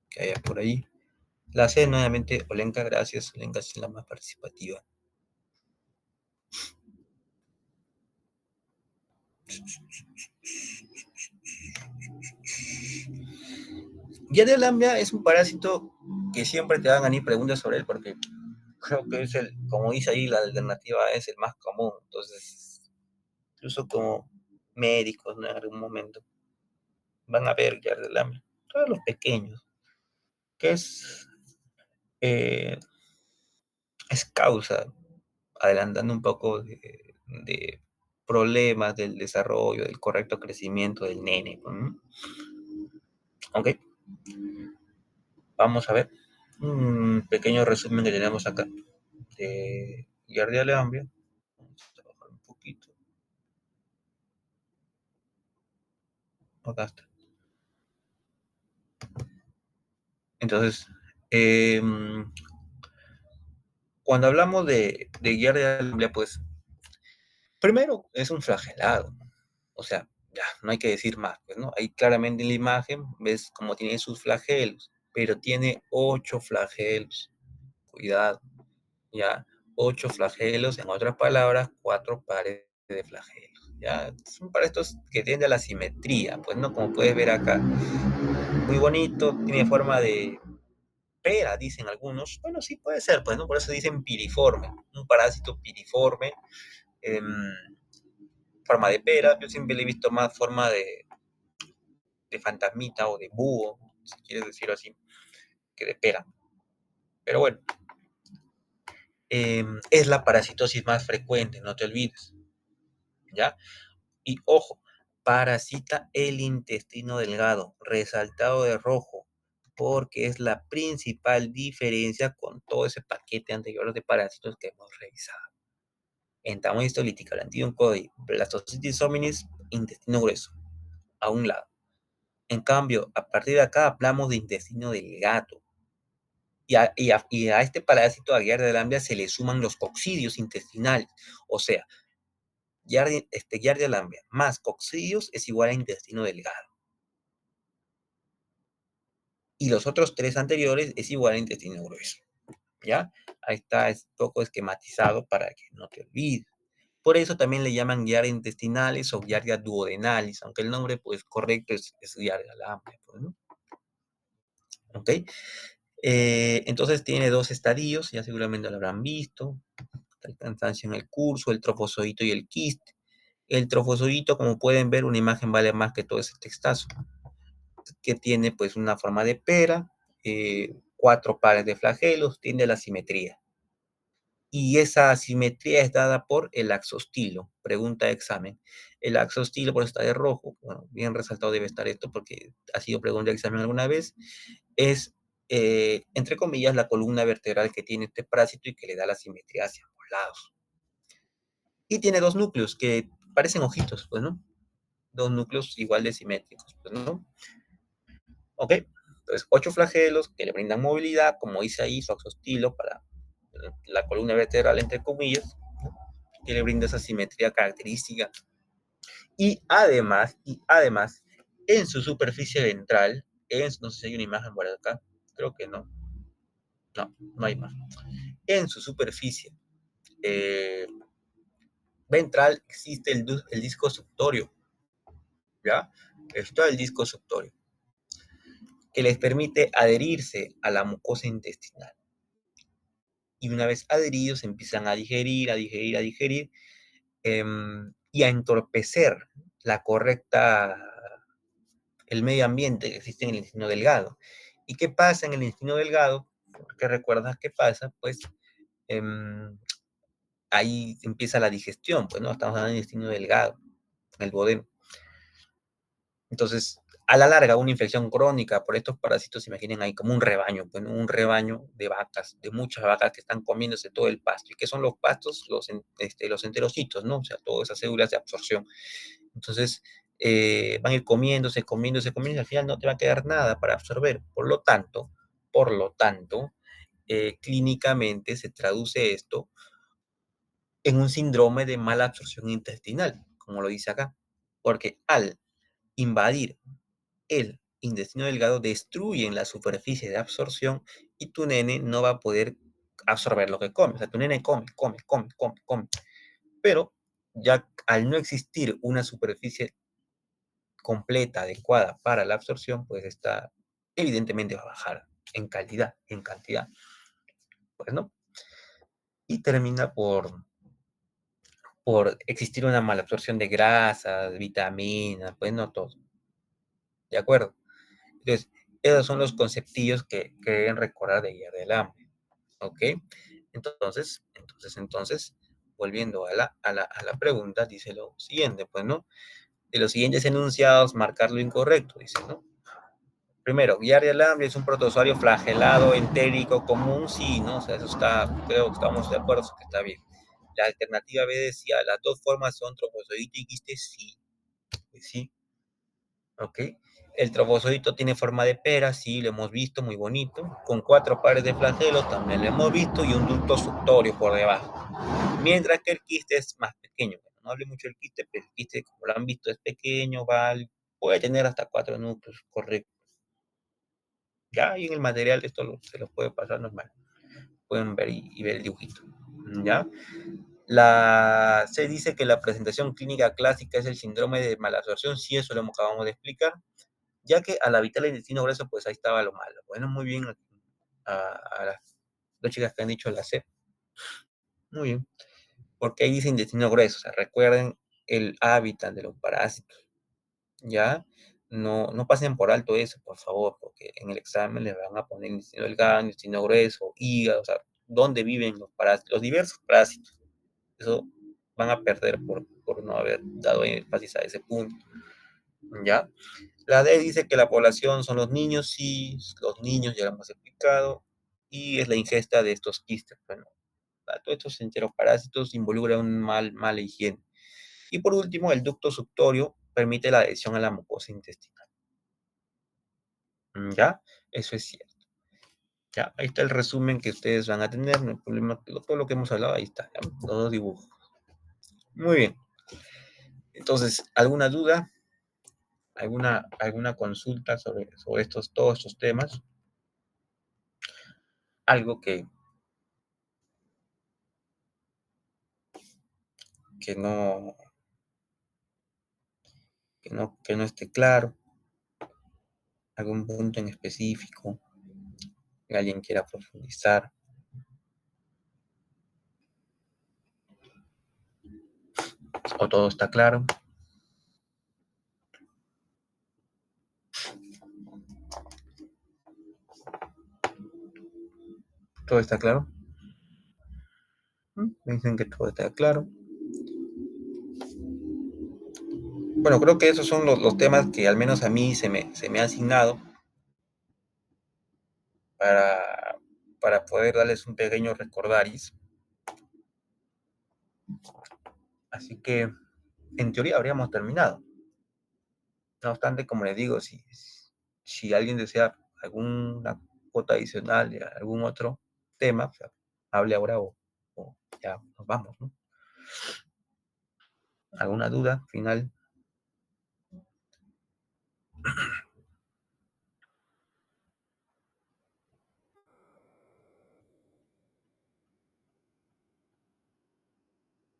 que haya por ahí? La C nuevamente, Olenka, gracias. Olenka es la más participativa. Giardia lamblia es un parásito que siempre te van a venir preguntas sobre él, porque creo que es como dice ahí, la alternativa es el más común. Entonces, incluso como médicos, ¿no? En algún momento van a ver Giardia lamblia. Todos los pequeños, que eh, es causa, adelantando un poco de problemas del desarrollo, del correcto crecimiento del nene. ¿No? Ok, vamos a ver un pequeño resumen que tenemos acá de Giardia lamblia. Vamos a trabajar un poquito. Acá está. Entonces, eh, cuando hablamos de Giardia lamblia, pues primero es un flagelado. O sea, ya, no hay que decir más, pues, ¿no? Ahí claramente en la imagen ves cómo tiene sus flagelos, pero tiene 8 flagelos. Cuidado, ya, 8 flagelos, en otras palabras, 4 pares de flagelos. Ya, son para estos que tienden a la simetría, pues, ¿no? Como puedes ver acá, muy bonito, tiene forma de pera, dicen algunos. Bueno, sí puede ser, pues, ¿no? Por eso dicen piriforme, un parásito piriforme, forma de pera. Yo siempre le he visto más forma de fantasmita o de búho, si quieres decirlo así, que de pera. Pero bueno, es la parasitosis más frecuente, no te olvides, ¿ya? Y ojo, parasita el intestino delgado, resaltado de rojo, porque es la principal diferencia con todo ese paquete anterior de parásitos que hemos revisado. Entamoeba histolítica, Lanthidium coli, Blastocystis hominis, intestino grueso, a un lado. En cambio, a partir de acá hablamos de intestino delgado. Y a este parásito, a Giardia lamblia, se le suman los coccidios intestinales. O sea, Giardia lamblia más coccidios es igual a intestino delgado. Y los otros 3 anteriores es igual a intestino grueso. ¿Ya? Ahí está, es poco esquematizado para que no te olvides. Por eso también le llaman Giardia intestinales o Giardia duodenalis, aunque el nombre pues correcto es Giardia lamblia. Pues, ¿no? ¿Ok? Entonces tiene 2 estadios, ya seguramente lo habrán visto. El cansancio en el curso, el trofozoito y el quiste. El trofozoito, como pueden ver, una imagen vale más que todo ese textazo, que tiene pues una forma de pera, 4 pares de flagelos tiende a la simetría. Y esa asimetría es dada por el axostilo. Pregunta de examen. El axostilo, por eso está de rojo. Bueno, bien resaltado debe estar esto porque ha sido pregunta de examen alguna vez. Es, entre comillas, la columna vertebral que tiene este parásito y que le da la simetría hacia ambos lados. Y tiene dos núcleos que parecen ojitos, pues, ¿no? Dos núcleos igual de simétricos, pues, ¿no? ¿Ok? Entonces, 8 flagelos que le brindan movilidad, como dice ahí, su axostilo para la columna vertebral, entre comillas, que le brinda esa simetría característica. Y además, en su superficie ventral, no sé si hay una imagen por acá, creo que no, no hay imagen. En su superficie eh, ventral existe el disco suctorio, ¿ya? Está el disco suctorio, que les permite adherirse a la mucosa intestinal. Y una vez adheridos, empiezan a digerir, y a entorpecer la correcta, el medio ambiente que existe en el intestino delgado. ¿Y qué pasa en el intestino delgado? ¿Qué recuerdas qué pasa? Pues ahí empieza la digestión, pues no, estamos hablando del intestino delgado, el duodeno. Entonces, a la larga, una infección crónica por estos parásitos, imaginen ahí como un rebaño, pues, ¿no? Un rebaño de vacas, de muchas vacas que están comiéndose todo el pasto. ¿Y qué son los pastos? Los enterocitos, ¿no? O sea, todas esas células de absorción. Entonces, van a ir comiéndose, y al final no te va a quedar nada para absorber. Por lo tanto, clínicamente se traduce esto en un síndrome de mala absorción intestinal, como lo dice acá, porque al invadir el intestino delgado destruyen la superficie de absorción y tu nene no va a poder absorber lo que come. O sea, tu nene come, pero ya al no existir una superficie completa, adecuada para la absorción, pues está, evidentemente va a bajar en cantidad, pues, ¿no? Y termina por existir una malabsorción de grasas, vitaminas, pues no todo, ¿de acuerdo? Entonces, esos son los conceptillos que deben recordar de guía del hambre, ¿ok? Entonces, volviendo a la pregunta, dice lo siguiente, pues, ¿no? De los siguientes enunciados, marcar lo incorrecto, dice, ¿no? Primero, guiar del hambre es un protozoario flagelado, entérico, común, sí, ¿no? O sea, eso está, creo que estamos de acuerdo, que está bien. La alternativa B decía, las dos formas son trofozoite y quiste, sí, pues sí, ¿ok? El trofozoito tiene forma de pera, sí, lo hemos visto, muy bonito, con 4 pares de flagelos, también lo hemos visto, y un ducto suctorio por debajo. Mientras que el quiste es más pequeño. Bueno, no hable mucho del quiste, pero el quiste, como lo han visto, es pequeño, ¿vale? Puede tener hasta 4 núcleos, correcto. Ya, y en el material esto se los puede pasar normal. Pueden ver y ver el dibujito. ¿Ya? Se dice que la presentación clínica clásica es el síndrome de malabsorción, sí, eso lo acabamos de explicar, ya que al habitar el intestino grueso, pues ahí estaba lo malo. Bueno, muy bien a las dos chicas que han dicho la C. Muy bien. Porque ahí dice intestino grueso, o sea, recuerden el hábitat de los parásitos, ¿ya? No pasen por alto eso, por favor, porque en el examen les van a poner intestino delgado, intestino grueso, hígado, o sea, dónde viven los parásitos, los diversos parásitos. Eso van a perder por no haber dado énfasis a ese punto, ¿ya? La D dice que la población son los niños, sí, los niños ya lo hemos explicado, y es la ingesta de estos quistes. Bueno, todos estos enteroparásitos involucran un mala higiene. Y por último, el ducto suctorio permite la adhesión a la mucosa intestinal. ¿Ya? Eso es cierto. Ya, ahí está el resumen que ustedes van a tener, no hay problema, todo lo que hemos hablado, ahí está, ¿ya? Los dos dibujos. Muy bien. Entonces, ¿alguna duda? ¿Alguna consulta sobre todos estos temas? Algo que no, que no esté claro, algún punto en específico que alguien quiera profundizar, o todo está claro. ¿Todo está claro? Me dicen que todo está claro. Bueno, creo que esos son los temas que al menos a mí se me ha asignado para, para poder darles un pequeño recordaris. Así que en teoría habríamos terminado. No obstante, como les digo, si alguien desea alguna cuota adicional de algún otro tema, o sea, hable ahora o ya nos vamos, ¿no? ¿Alguna duda final?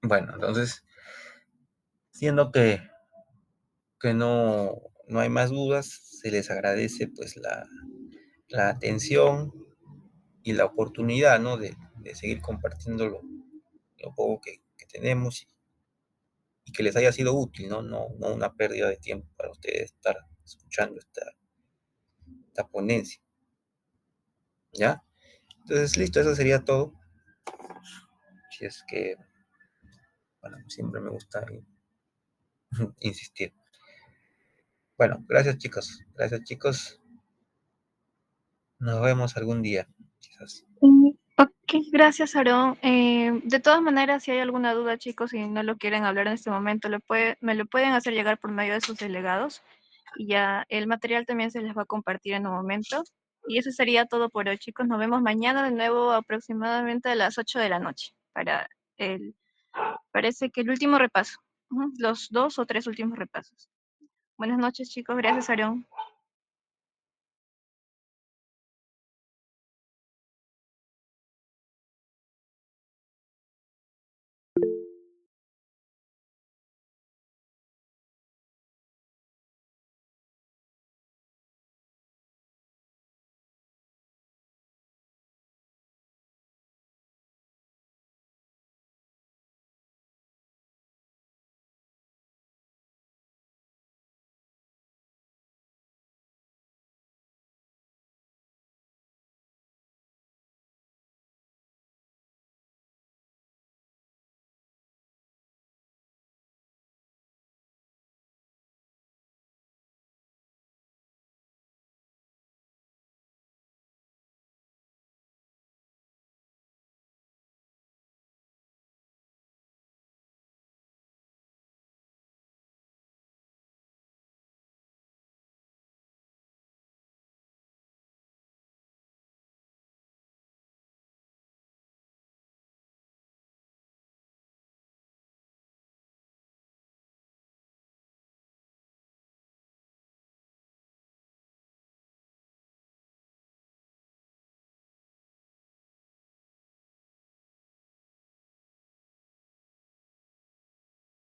Bueno, entonces, siendo que no hay más dudas, se les agradece pues la atención y la oportunidad, ¿no? De seguir compartiendo lo poco que tenemos y que les haya sido útil, ¿no? No una pérdida de tiempo para ustedes estar escuchando esta ponencia, ¿ya? Entonces, listo, eso sería todo. Si es que, bueno, siempre me gusta insistir. Bueno, gracias chicos, gracias chicos. Nos vemos algún día, quizás. Ok, gracias, Aarón. De todas maneras, si hay alguna duda, chicos, y no lo quieren hablar en este momento, me lo pueden hacer llegar por medio de sus delegados. Y ya el material también se les va a compartir en un momento. Y eso sería todo por hoy, chicos. Nos vemos mañana de nuevo aproximadamente a las 8 de la noche para el, parece que el último repaso. Los 2 o 3 últimos repasos. Buenas noches, chicos. Gracias, Aarón.